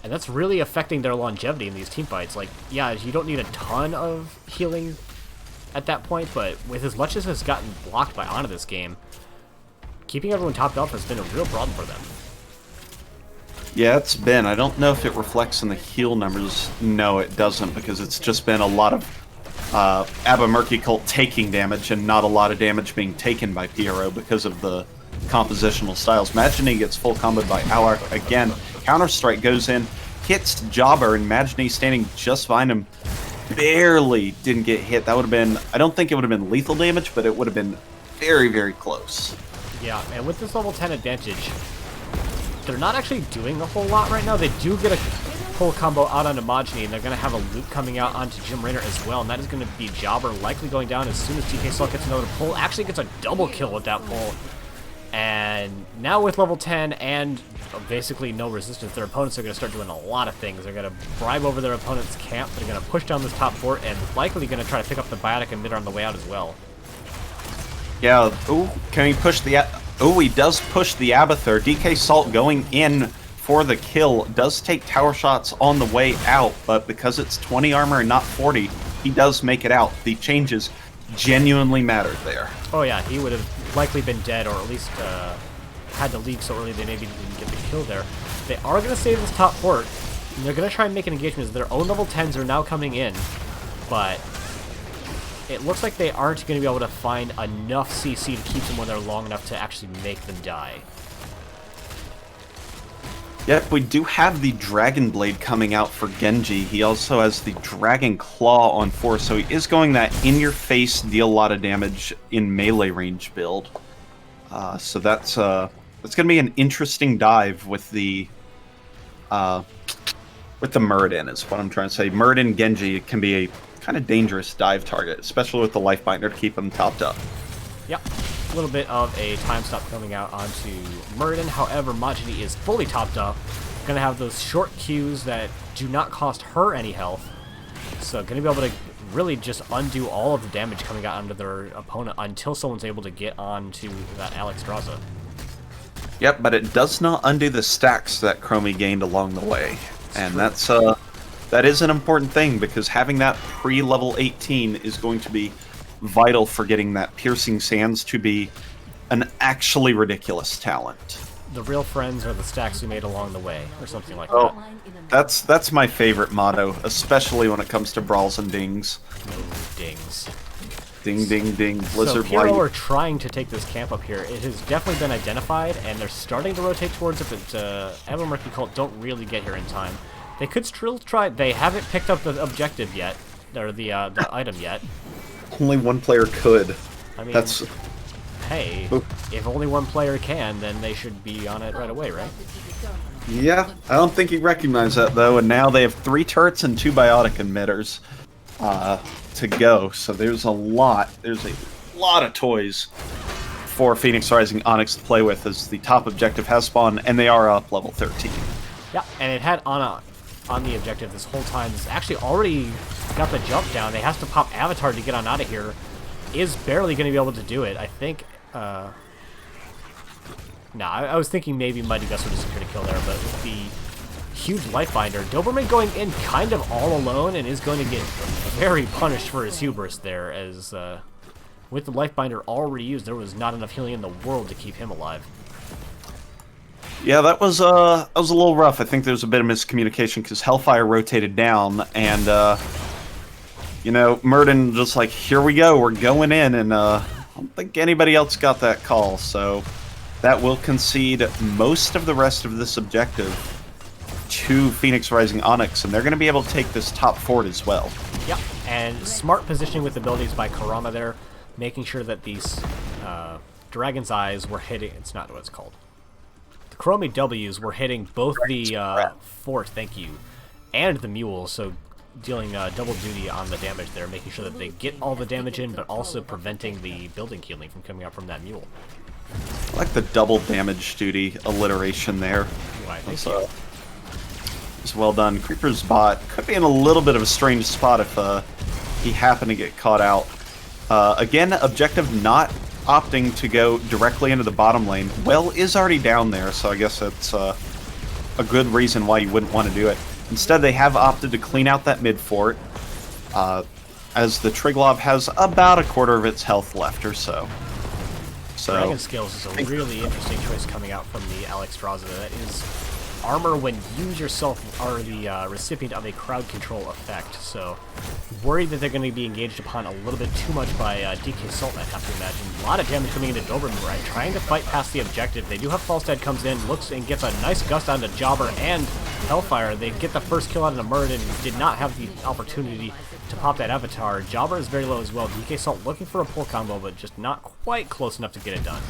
And that's really affecting their longevity in these teamfights. Like, yeah, you don't need a ton of healing at that point, but with as much as has gotten blocked by Ana this game, keeping everyone topped up has been a real problem for them. Yeah, it's been. I don't know if it reflects in the heal numbers. No, it doesn't, because it's just been a lot of Murky taking damage and not a lot of damage being taken by PRO because of the compositional styles. Majini gets full comboed by Alark again. Counter-Strike goes in, hits Jobber, and Majini standing just behind him barely didn't get hit. That would have been, I don't think it would have been lethal damage, but it would have been very, very close. Yeah, and with this level 10 advantage, they're not actually doing a whole lot right now. They do get a full combo out onto Majini, and they're going to have a loop coming out onto Jim Raynor as well, and that is going to be Jobber likely going down as soon as DK Salt gets another pull. Actually gets a double kill with that pull. And now with level 10 and basically no resistance, their opponents are going to start doing a lot of things. They're going to bribe over their opponent's camp. They're going to push down this top fort and likely going to try to pick up the biotic emitter on the way out as well. Yeah, ooh, can he push the... Oh, he does push the Abathur. DK Salt going in for the kill. Does take tower shots on the way out, but because it's 20 armor and not 40, he does make it out. The changes genuinely mattered there. Oh yeah, he would have likely been dead, or at least had to leave so early they maybe didn't get the kill there. They are going to save this top fort, and they're going to try and make an engagement. Their own level 10s are now coming in, but it looks like they aren't going to be able to find enough CC to keep them when they're long enough to actually make them die. Yep, we do have the Dragon Blade coming out for Genji. He also has the Dragon Claw on 4, so he is going that in-your-face, deal a lot of damage in melee range build. So that's going to be an interesting dive with the Muradin, is what I'm trying to say. Muradin Genji can be a kind of dangerous dive target, especially with the life binder to keep him topped up. Yep, a little bit of a time stop coming out onto Muradin. However, Majidi is fully topped up. Going to have those short Qs that do not cost her any health. So going to be able to really just undo all of the damage coming out onto their opponent until someone's able to get onto that Alex Draza. Yep, but it does not undo the stacks that Chromie gained along the way. And that's that is an important thing, because having that pre-level 18 is going to be vital for getting that Piercing Sands to be an actually ridiculous talent. The real friends are the stacks we made along the way, or something like that. That's my favorite motto, especially when it comes to brawls and dings. Ooh, dings. Ding, ding, ding. So Blizzard Pyro Light. are trying to take this camp up here. It has definitely been identified, and they're starting to rotate towards it, but Evan Murky Cult don't really get here in time. They could still try. They haven't picked up the objective yet, or the item yet. Only one player could. I mean, That's... hey, Ooh. if only one player can, then they should be on it right away, right? Yeah, I don't think he recognized that, though, and now they have 3 turrets and 2 biotic emitters to go, so there's a lot of toys for Phoenix Rising Onyx to play with, as the top objective has spawned, and they are up level 13. Yeah, and it had Ana on the objective this whole time. It's actually already got the jump down. They have to pop Avatar to get on out of here. Is barely going to be able to do it. I think, I was thinking maybe Mighty Gus would have secured a kill there, but with the huge life binder, Doberman going in kind of all alone and is going to get very punished for his hubris there, as with the life binder already used, there was not enough healing in the world to keep him alive. Yeah, that was a little rough. I think there was a bit of miscommunication because Hellfire rotated down, and Murden just like, here we go, we're going in, and I don't think anybody else got that call, so that will concede most of the rest of this objective to Phoenix Rising Onyx, and they're going to be able to take this top fort as well. Yep, and smart positioning with abilities by Karama there, making sure that these Dragon's Eyes were hitting, it's not what it's called. The Chromie W's were hitting both the fort, thank you, and the mule, so dealing double duty on the damage there, making sure that they get all the damage in, but also preventing the building healing from coming out from that mule. I like the double damage duty alliteration there. Why, thank you. It's well done. Creeper's bot could be in a little bit of a strange spot if he happened to get caught out. Again, objective not opting to go directly into the bottom lane. Well is already down there, so I guess that's a good reason why you wouldn't want to do it. Instead, they have opted to clean out that mid fort, as the Triglav has about a quarter of its health left or so. Dragon Scales is a really interesting choice coming out from the Alex Draza. That is armor when you yourself are the recipient of a crowd control effect, so worried that they're going to be engaged upon a little bit too much by DK Salt, I have to imagine. A lot of damage coming into Doberman, right? Trying to fight past the objective. They do have Falstad comes in, looks and gets a nice gust onto Jobber and Hellfire. They get the first kill out of the Muradin and did not have the opportunity to pop that Avatar. Jobber is very low as well. DK Salt looking for a pull combo, but just not quite close enough to get it done.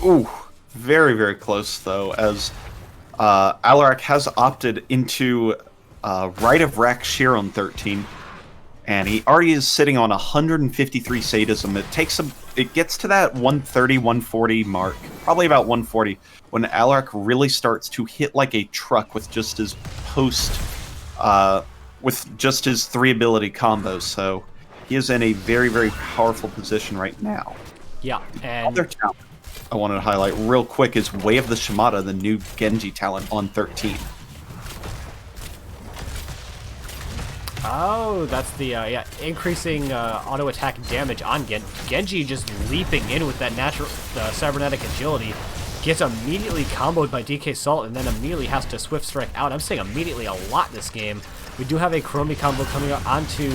Ooh, very, very close, though, as Alarak has opted into Rite of Rack Sheer on 13, And he already is sitting on 153 sadism. It gets to that 130, 140 mark, probably about 140, when Alarak really starts to hit like a truck with just his with just his 3 ability combos. So he is in a very, very powerful position right now. Yeah, and other talent I wanted to highlight real quick is Way of the Shimada, the new Genji talent on 13. Oh, that's the increasing auto attack damage on Genji just leaping in with that natural cybernetic agility, gets immediately comboed by DK Salt and then immediately has to Swift Strike out. I'm saying immediately a lot this game. We do have a Chromie combo coming up onto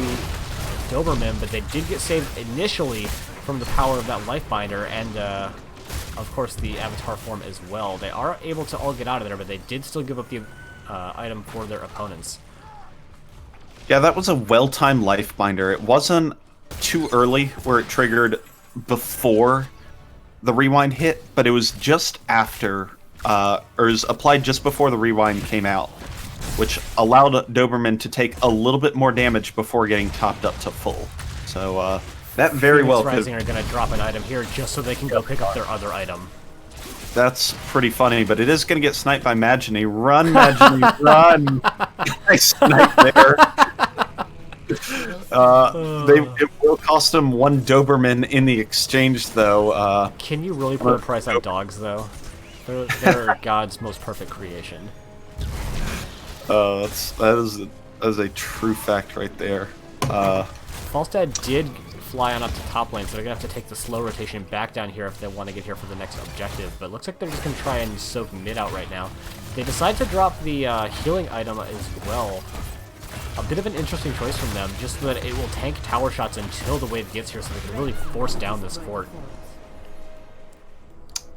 Doberman, but they did get saved initially from the power of that Lifebinder and of course the Avatar form as well. They are able to all get out of there, but they did still give up the item for their opponents. Yeah, that was a well-timed Lifebinder. It wasn't too early where it triggered before the rewind hit, but it was just after, or it was applied just before the rewind came out, which allowed Doberman to take a little bit more damage before getting topped up to full. So that very well could... Rising are going to drop an item here just so they can go pick up their other item. That's pretty funny, but it is going to get sniped by Magini. Run, Magini, run! Nice snipe there. It will cost him 1 Doberman in the exchange, though. Can you really put a price on dogs, though? They're God's most perfect creation. That is a true fact right there. Falstad did fly on up to top lane, so they're going to have to take the slow rotation back down here if they want to get here for the next objective. But it looks like they're just going to try and soak mid out right now. They decide to drop the healing item as well. A bit of an interesting choice from them, just so that it will tank tower shots until the wave gets here so they can really force down this fort.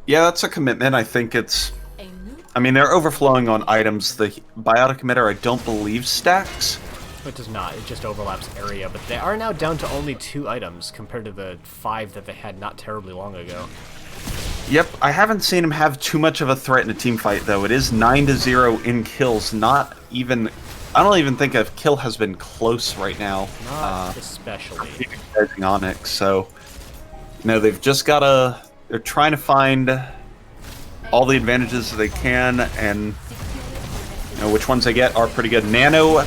Yeah, that's a commitment. I think it's... I mean, they're overflowing on items. The Biotic Emitter, I don't believe, stacks. It does not. It just overlaps area, but they are now down to only 2 items compared to the 5 that they had not terribly long ago. Yep, I haven't seen him have too much of a threat in a team fight, though. It is 9-0 in kills, not even... I don't even think a kill has been close right now. Not especially. Onyx, so... No, they've just gotta... They're trying to find all the advantages that they can, and... You know, which ones they get are pretty good. Nano...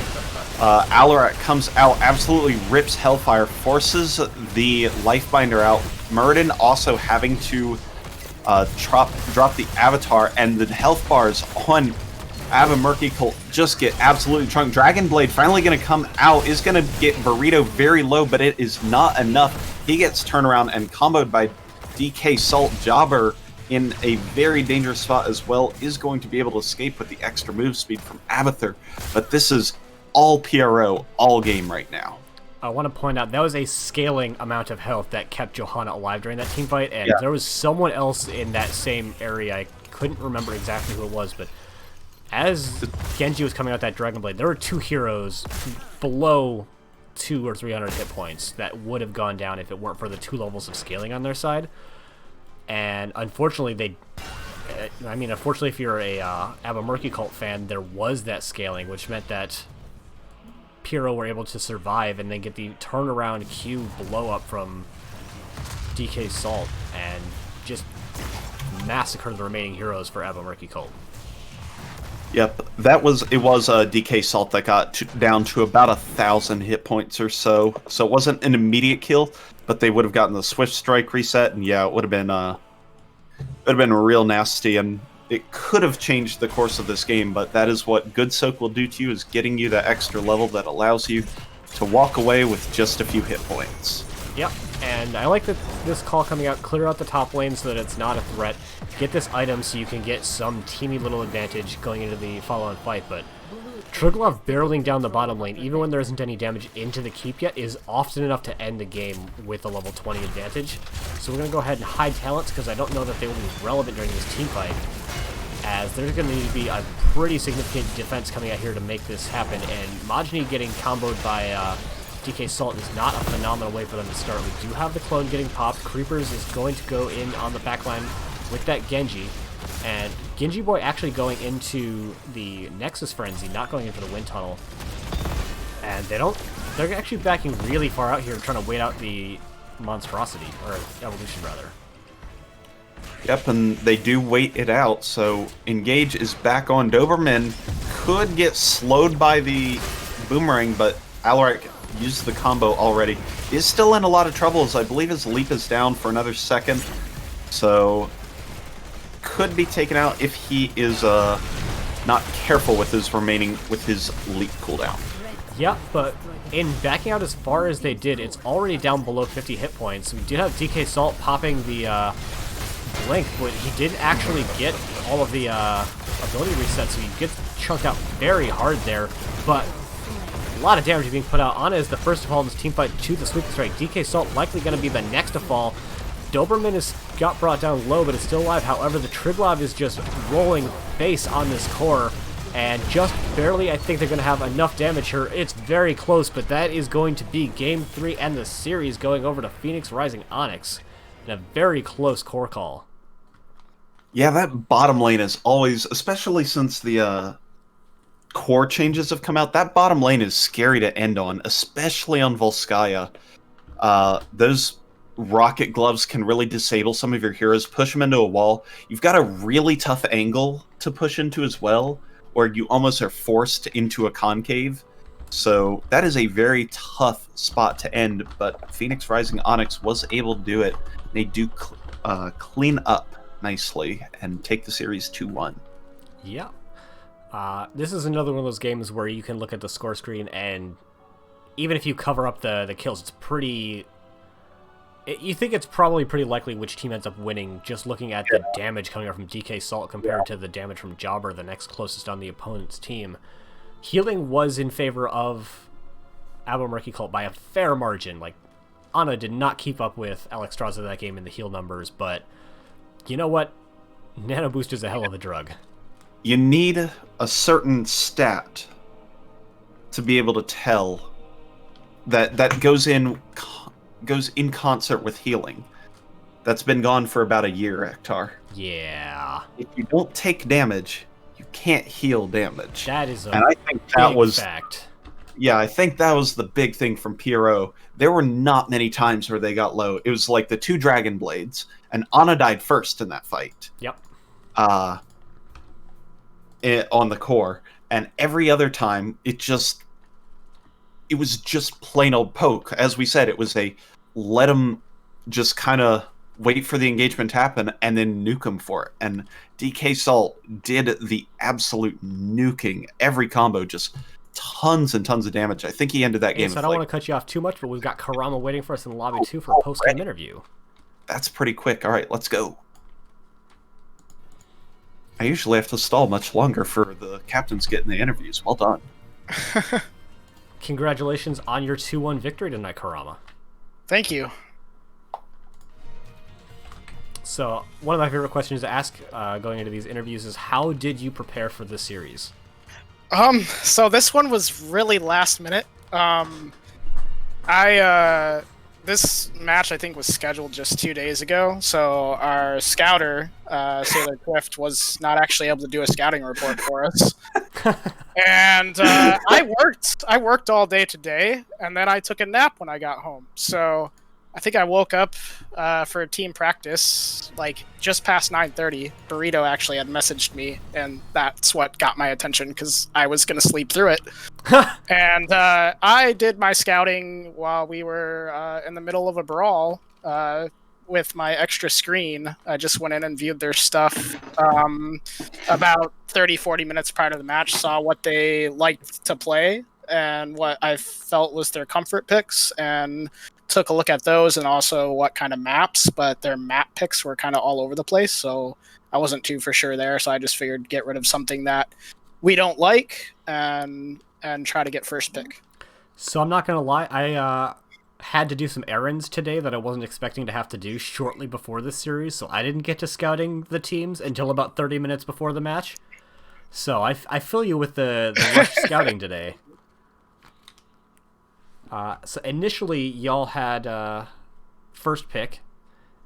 Alarak comes out, absolutely rips Hellfire, forces the Lifebinder out. Muradin also having to drop the Avatar, and the health bars on Murky Colt just get absolutely trunked. Dragon Blade finally going to come out, is going to get Burrito very low, but it is not enough. He gets turned around and comboed by DK Salt. Jobber in a very dangerous spot as well, is going to be able to escape with the extra move speed from Abathur, but this is all PRO, all game right now. I want to point out that was a scaling amount of health that kept Johanna alive during that team fight, and yeah. There was someone else in that same area. I couldn't remember exactly who it was, but as Genji was coming out that Dragon Blade, there were 2 heroes below 200 or 300 hit points that would have gone down if it weren't for the 2 levels of scaling on their side. And unfortunately, unfortunately, if you're a Murky Cult fan, there was that scaling, which meant that Pyro were able to survive and then get the turnaround Q blow up from DK Salt and just massacre the remaining heroes for Murky Cult. Yep, it was DK Salt that got down to about 1,000 hit points or so. So it wasn't an immediate kill, but they would have gotten the Swift Strike reset, and yeah, it would have been real nasty, and it could have changed the course of this game. But that is what good soak will do to you, is getting you that extra level that allows you to walk away with just a few hit points. Yep, and I like this call coming out. Clear out the top lane so that it's not a threat. Get this item so you can get some teeny little advantage going into the follow-on fight, but Triglav barreling down the bottom lane, even when there isn't any damage into the keep yet, is often enough to end the game with a level 20 advantage. So we're going to go ahead and hide talents, because I don't know that they will be relevant during this team fight, as there's going to need to be a pretty significant defense coming out here to make this happen, and Majni getting comboed by DK Salt is not a phenomenal way for them to start. We do have the clone getting popped. Creepers is going to go in on the backline with that Genji, and Genji Boy actually going into the Nexus Frenzy, not going into the Wind Tunnel. And they don't They're actually backing really far out here, trying to wait out the monstrosity, or evolution rather. Yep, and they do wait it out, so Engage is back on. Doberman could get slowed by the boomerang, but Alaric used the combo already. Is still in a lot of trouble, as I believe his leap is down for another second, so could be taken out if he is not careful with his leap cooldown. Yeah, but in backing out as far as they did, it's already down below 50 hit points. We did have DK Salt popping the blink, but he did actually get all of the ability resets, so he gets chunked out very hard there, but a lot of damage being put out. Ana is the first to fall in this team fight to the sweeping strike. DK Salt likely going to be the next to fall. Doberman has got brought down low, but is still alive. However, the Triglav is just rolling base on this core, and just barely, I think they're going to have enough damage here. It's very close, but that is going to be Game 3 and the series going over to Phoenix Rising Onyx in a very close core call. Yeah, that bottom lane is always, especially since the core changes have come out, that bottom lane is scary to end on, especially on Volskaya. Those rocket gloves can really disable some of your heroes, push them into a wall. You've got a really tough angle to push into as well, or you almost are forced into a concave. So that is a very tough spot to end, but Phoenix Rising Onyx was able to do it. They do clean up nicely and take the series 2-1. Yeah. This is another one of those games where you can look at the score screen, and even if you cover up the kills, it's pretty... You think it's probably pretty likely which team ends up winning, just looking at the damage coming out from DK Salt compared to the damage from Jobber, the next closest on the opponent's team. Healing was in favor of Murky Cult by a fair margin. Like, Ana did not keep up with Alex Straza that game in the heal numbers, but you know what? Nano Boost is a hell of a drug. You need a certain stat to be able to tell that goes in concert with healing. That's been gone for about a year, Ektar. Yeah. If you don't take damage, you can't heal damage. That is a and I think that was fact. Yeah, I think that was the big thing from PRO. There were not many times where they got low. It was like the 2 Dragon Blades, and Ana died first in that fight. Yep. On the core, and every other time it was just plain old poke. As we said, it was a let him just kind of wait for the engagement to happen and then nuke him for it. And DK Salt did the absolute nuking. Every combo, just tons and tons of damage. I think he ended that game. So I don't want to cut you off too much, but we've got Karama waiting for us in the lobby too for a post-game interview. That's pretty quick. All right, let's go. I usually have to stall much longer for the captains getting the interviews. Well done. Congratulations on your 2-1 victory tonight, Karama. Thank you. So, one of my favorite questions to ask going into these interviews is, how did you prepare for this series? So this one was really last minute. This match, I think, was scheduled just 2 days ago, so our scouter, Sailor Clift, was not actually able to do a scouting report for us. And I worked all day today, and then I took a nap when I got home. So I think I woke up for a team practice like just past 9:30. Burrito actually had messaged me, and that's what got my attention because I was going to sleep through it. And I did my scouting while we were in the middle of a brawl with my extra screen. I just went in and viewed their stuff about 30-40 minutes prior to the match, saw what they liked to play and what I felt was their comfort picks, and took a look at those and also what kind of maps, but their map picks were kind of all over the place, so I wasn't too for sure there, so I just figured get rid of something that we don't like and try to get first pick. So I'm not going to lie, I had to do some errands today that I wasn't expecting to have to do shortly before this series, so I didn't get to scouting the teams until about 30 minutes before the match. So I feel you with the rush scouting today. So initially, y'all had first pick,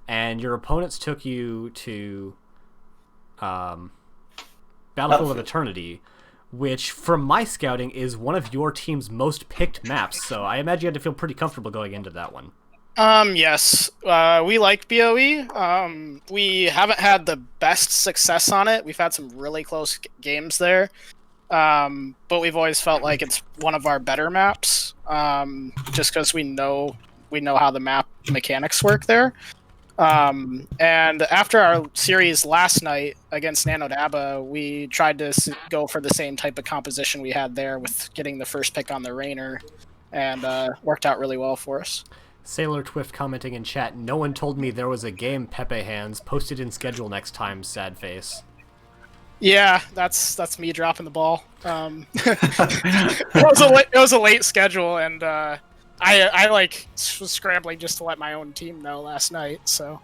and your opponents took you to Battlefield of Eternity, which, from my scouting, is one of your team's most picked maps. So I imagine you had to feel pretty comfortable going into that one. Yes. We like BOE. We haven't had the best success on it. We've had some really close games there. But we've always felt like it's one of our better maps. Just because we know how the map mechanics work there. And after our series last night against NanoDaba, we tried to go for the same type of composition we had there with getting the first pick on the Rainer, and worked out really well for us. Sailor Twift commenting in chat, no one told me there was a game, Pepe Hands. Posted in schedule next time, sad face. Yeah, that's me dropping the ball. It was a late schedule, and I like was scrambling just to let my own team know last night. So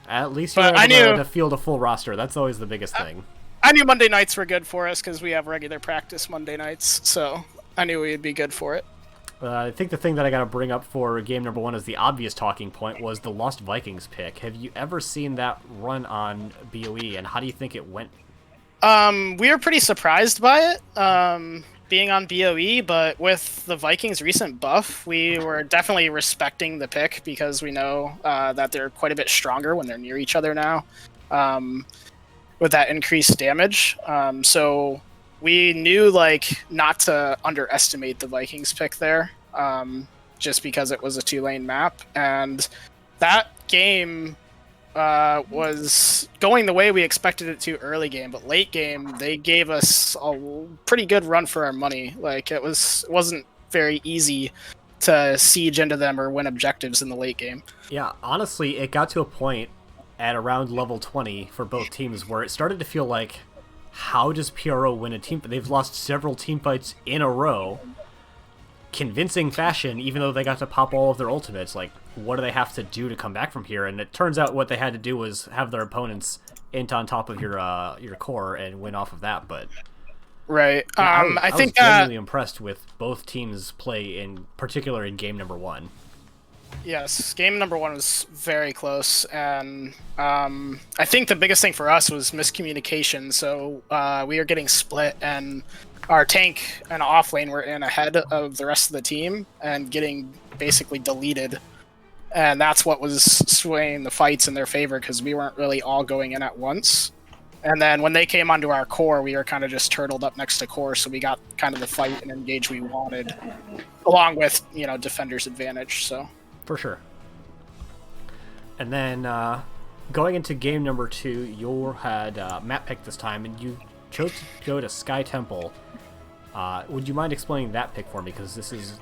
at least you were able to field a full roster. That's always the biggest thing. I knew Monday nights were good for us because we have regular practice Monday nights, so I knew we'd be good for it. I think the thing that I got to bring up for game number one as the obvious talking point was the Lost Vikings pick. Have you ever seen that run on BOE, and how do you think it went? We were pretty surprised by it, being on BOE, but with the Vikings' recent buff, we were definitely respecting the pick because we know that they're quite a bit stronger when they're near each other now, with that increased damage. So we knew not to underestimate the Vikings pick there, just because it was a 2-lane map, and that game was going the way we expected it to early game, but late game they gave us a pretty good run for our money. It wasn't very easy to siege into them or win objectives in the late game. Yeah, honestly, it got to a point at around level 20 for both teams where it started to feel like, how does PRO win a team? They've lost several team fights in a row, convincing fashion, even though they got to pop all of their ultimates. What do they have to do to come back from here? And it turns out what they had to do was have their opponents int on top of your core and win off of that. But right, yeah, I think was genuinely impressed with both teams' play, in particular in game number one. Yes, game number one was very close, and I think the biggest thing for us was miscommunication. So we were getting split, and our tank and off lane were in ahead of the rest of the team and getting basically deleted. And that's what was swaying the fights in their favor, because we weren't really all going in at once. And then when they came onto our core, we were kind of just turtled up next to core, so we got kind of the fight and engage we wanted, along with, defender's advantage. So for sure. And then going into game number two, you had map pick this time, and you chose to go to Sky Temple. Would you mind explaining that pick for me? Because this is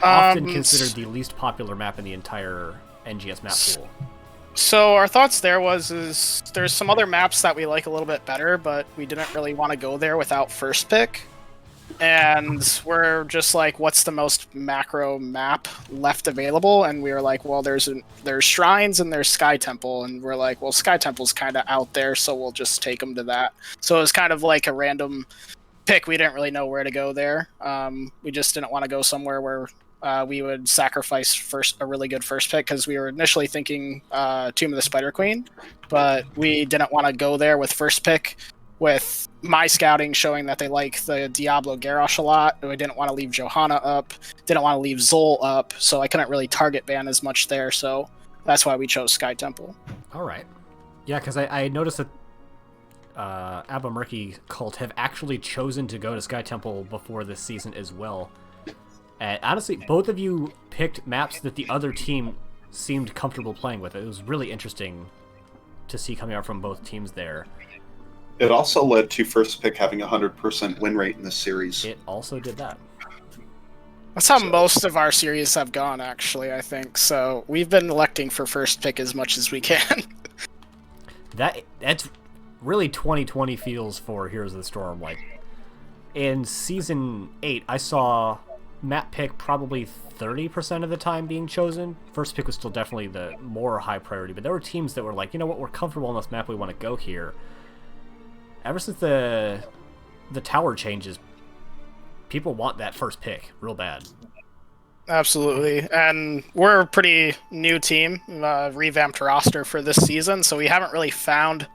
often considered the least popular map in the entire NGS map pool. So our thoughts there is there's some other maps that we like a little bit better, but we didn't really want to go there without first pick. And we're just like, what's the most macro map left available? And we were like, well, there's Shrines and there's Sky Temple. And we're like, well, Sky Temple's kind of out there, so we'll just take them to that. So it was kind of like a random pick. We didn't really know where to go there. We just didn't want to go somewhere where we would sacrifice a really good first pick, because we were initially thinking Tomb of the Spider Queen, but we didn't want to go there with first pick, with my scouting showing that they like the Diablo Garrosh a lot. We didn't want to leave Johanna up, didn't want to leave Zol up, so I couldn't really target ban as much there, so that's why we chose Sky Temple. Alright. Yeah, because I noticed that Abba Murky Cult have actually chosen to go to Sky Temple before this season as well. Honestly, both of you picked maps that the other team seemed comfortable playing with. It was really interesting to see coming out from both teams there. It also led to first pick having a 100% win rate in this series. It also did that. That's how most of our series have gone, actually, I think. So we've been electing for first pick as much as we can. That's really 2020 feels for Heroes of the Storm. In Season 8, I saw map pick probably 30% of the time being chosen. First pick was still definitely the more high priority, but there were teams that were like, you know what, we're comfortable on this map, we want to go here. Ever since the tower changes, people want that first pick real bad. Absolutely, and we're a pretty new team, revamped roster for this season, so we haven't really found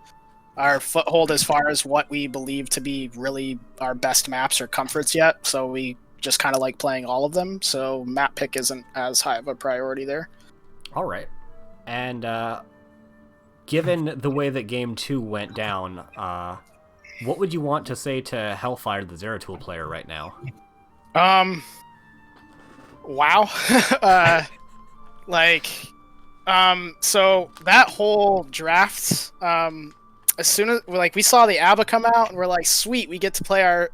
our foothold as far as what we believe to be really our best maps or comforts yet. So we just kind of like playing all of them. So map pick isn't as high of a priority there. All right. And given the way that Game 2 went down, what would you want to say to Hellfire, the Zeratul player, right now? Wow. So that whole draft, as soon as we saw the ABBA come out and we're like, sweet, we get to play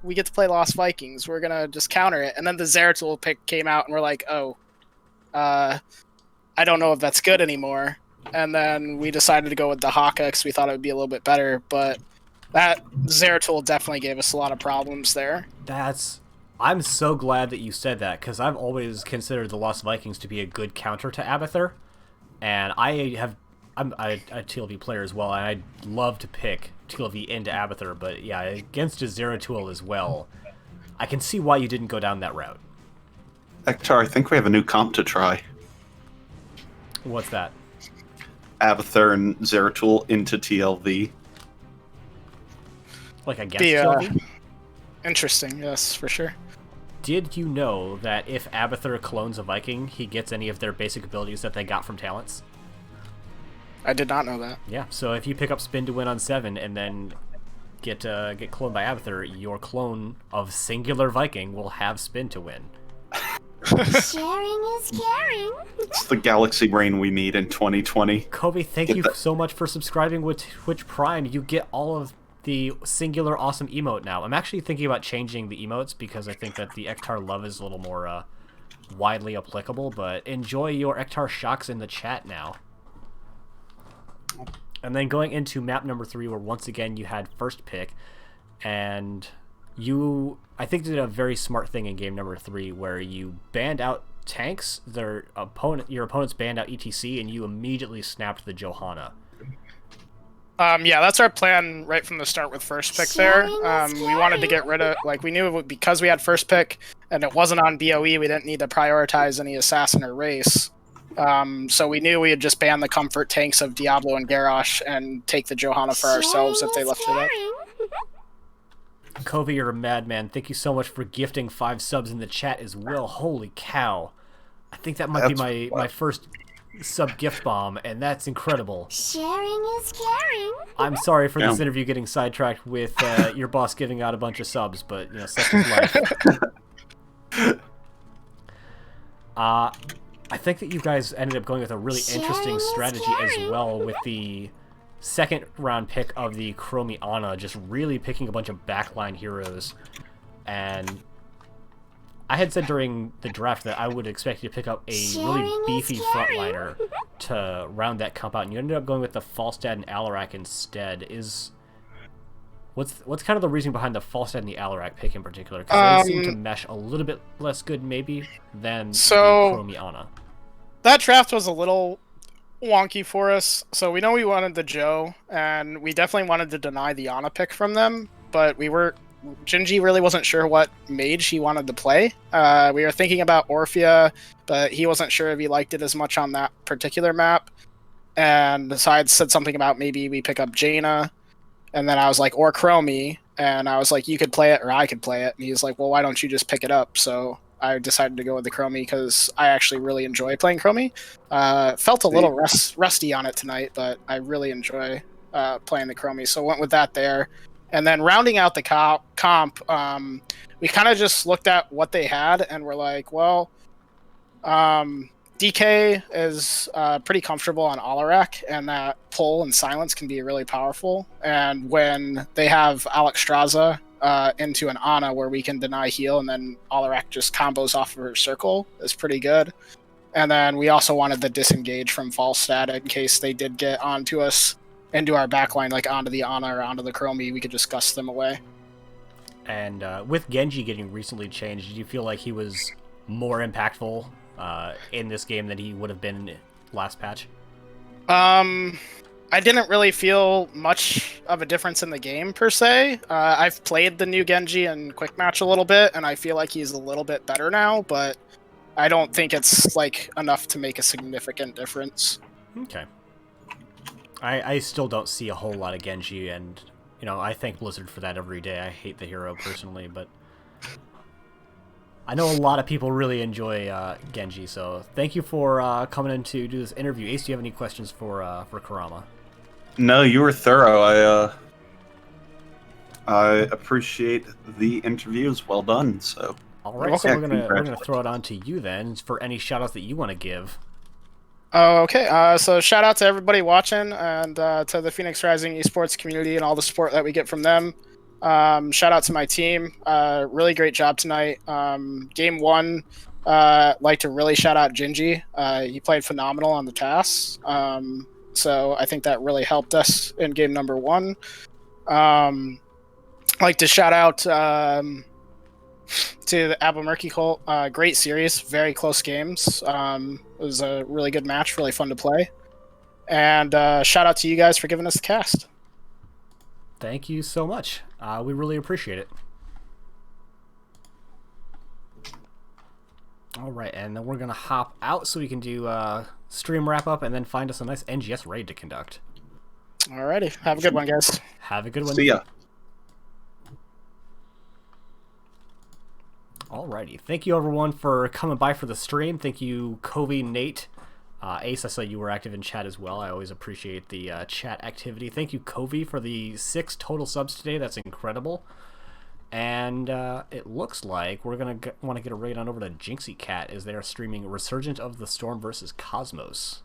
Lost Vikings. We're gonna just counter it. And then the Zeratul pick came out and we're like, oh, I don't know if that's good anymore. And then we decided to go with the Haka because we thought it would be a little bit better. But that Zeratul definitely gave us a lot of problems there. I'm so glad that you said that, because I've always considered the Lost Vikings to be a good counter to Abathur, and I'm a TLV player as well, and I'd love to pick TLV into Abathur, but yeah, against a Zeratul as well, I can see why you didn't go down that route. Ektar, I think we have a new comp to try. What's that? Abathur and Zeratul into TLV. Like against TLV? Interesting, yes, for sure. Did you know that if Abathur clones a Viking, he gets any of their basic abilities that they got from talents? I did not know that. Yeah, so if you pick up Spin to win on 7 and then get cloned by Abathur, your clone of singular Viking will have Spin to win. Sharing is caring. It's the galaxy brain we need in 2020. Kobe, thank you so much for subscribing with Twitch Prime. You get all of the singular awesome emote now. I'm actually thinking about changing the emotes because I think that the Ektar love is a little more widely applicable, but enjoy your Ektar shocks in the chat now. And then going into map number 3, where once again you had first pick, and you, I think, did a very smart thing in game number 3 where you banned out tanks, your opponents banned out ETC, and you immediately snapped the Johanna. Yeah, that's our plan right from the start with first pick there. We wanted to get rid of, we knew because we had first pick and it wasn't on BOE, we didn't need to prioritize any assassin or race. So we knew we would just ban the comfort tanks of Diablo and Garrosh and take the Johanna for ourselves if they left it up. Kobe, you're a madman. Thank you so much for gifting 5 subs in the chat as well. Holy cow. I think that might be my first sub gift bomb, and that's incredible. Sharing is caring. I'm sorry for this interview getting sidetracked with your boss giving out a bunch of subs, but such is life. I think that you guys ended up going with a really interesting strategy as well, with the second round pick of the Chromie Ana, just really picking a bunch of backline heroes. And I had said during the draft that I would expect you to pick up a really beefy frontliner to round that comp out, and you ended up going with the Falstad and Alarak instead. What's kind of the reason behind the Falstad and the Alarak pick in particular? Because they seem to mesh a little bit less good, maybe, than the Chromie Ana. That draft was a little wonky for us. So we know we wanted the Joe, and we definitely wanted to deny the Ana pick from them, but Gingy really wasn't sure what mage he wanted to play. We were thinking about Orphea, but he wasn't sure if he liked it as much on that particular map. And so I had said something about maybe we pick up Jaina, and then I was like, or Chromie, and I was like, you could play it or I could play it. And he's like, well, why don't you just pick it up? So I decided to go with the Chromie because I actually really enjoy playing Chromie. Felt a little rusty on it tonight, but I really enjoy playing the Chromie, so went with that there. And then rounding out the comp, we kind of just looked at what they had, and we're like, well, DK is pretty comfortable on Alarak, and that pull and silence can be really powerful. And when they have Alexstrasza into an Ana where we can deny heal, and then Alarak just combos off of her circle, is pretty good. And then we also wanted the disengage from Falstad in case they did get onto us, into our backline, like onto the Ana or onto the Chromie, we could just gust them away. And with Genji getting recently changed, did you feel like he was more impactful in this game than he would have been last patch? I didn't really feel much of a difference in the game, per se. I've played the new Genji in Quick Match a little bit, and I feel like he's a little bit better now, but I don't think it's enough to make a significant difference. Okay. I still don't see a whole lot of Genji, and you know, I thank Blizzard for that every day. I hate the hero personally, but I know a lot of people really enjoy Genji. So thank you for coming in to do this interview. Ace, do you have any questions for Kurama? No, you were thorough. I appreciate the interview. It was well done. So All right, so Yeah, we're gonna congratulations. throw it on to you then for any shout outs that you want to give. Okay, so shout out to everybody watching and to the Phoenix Rising esports community and all the support that we get from them. Shout out to my team. Really great job tonight. Game one, like to really shout out Gingy. He played phenomenal on the tasks. So I think that really helped us in game number one. Like to shout out to the Apple Murky Cult. Great series, very close games. It was a really good match, really fun to play. And shout out to you guys for giving us the cast. Thank you so much. We really appreciate it. All right, and then we're gonna hop out so we can do stream wrap up and then find us a nice NGS raid to conduct. Alrighty, have a good one, guys. Have a good one. see ya. Alrighty, thank you everyone for coming by for the stream. Thank you, Covey, Nate, Ace. I saw you were active in chat as well. I always appreciate the chat activity. Thank you, Covey, for the 6 total subs today. That's incredible. And it looks like we're gonna want to get a raid on over to Jinxie Cat as they are streaming Resurgent of the Storm versus Cosmos.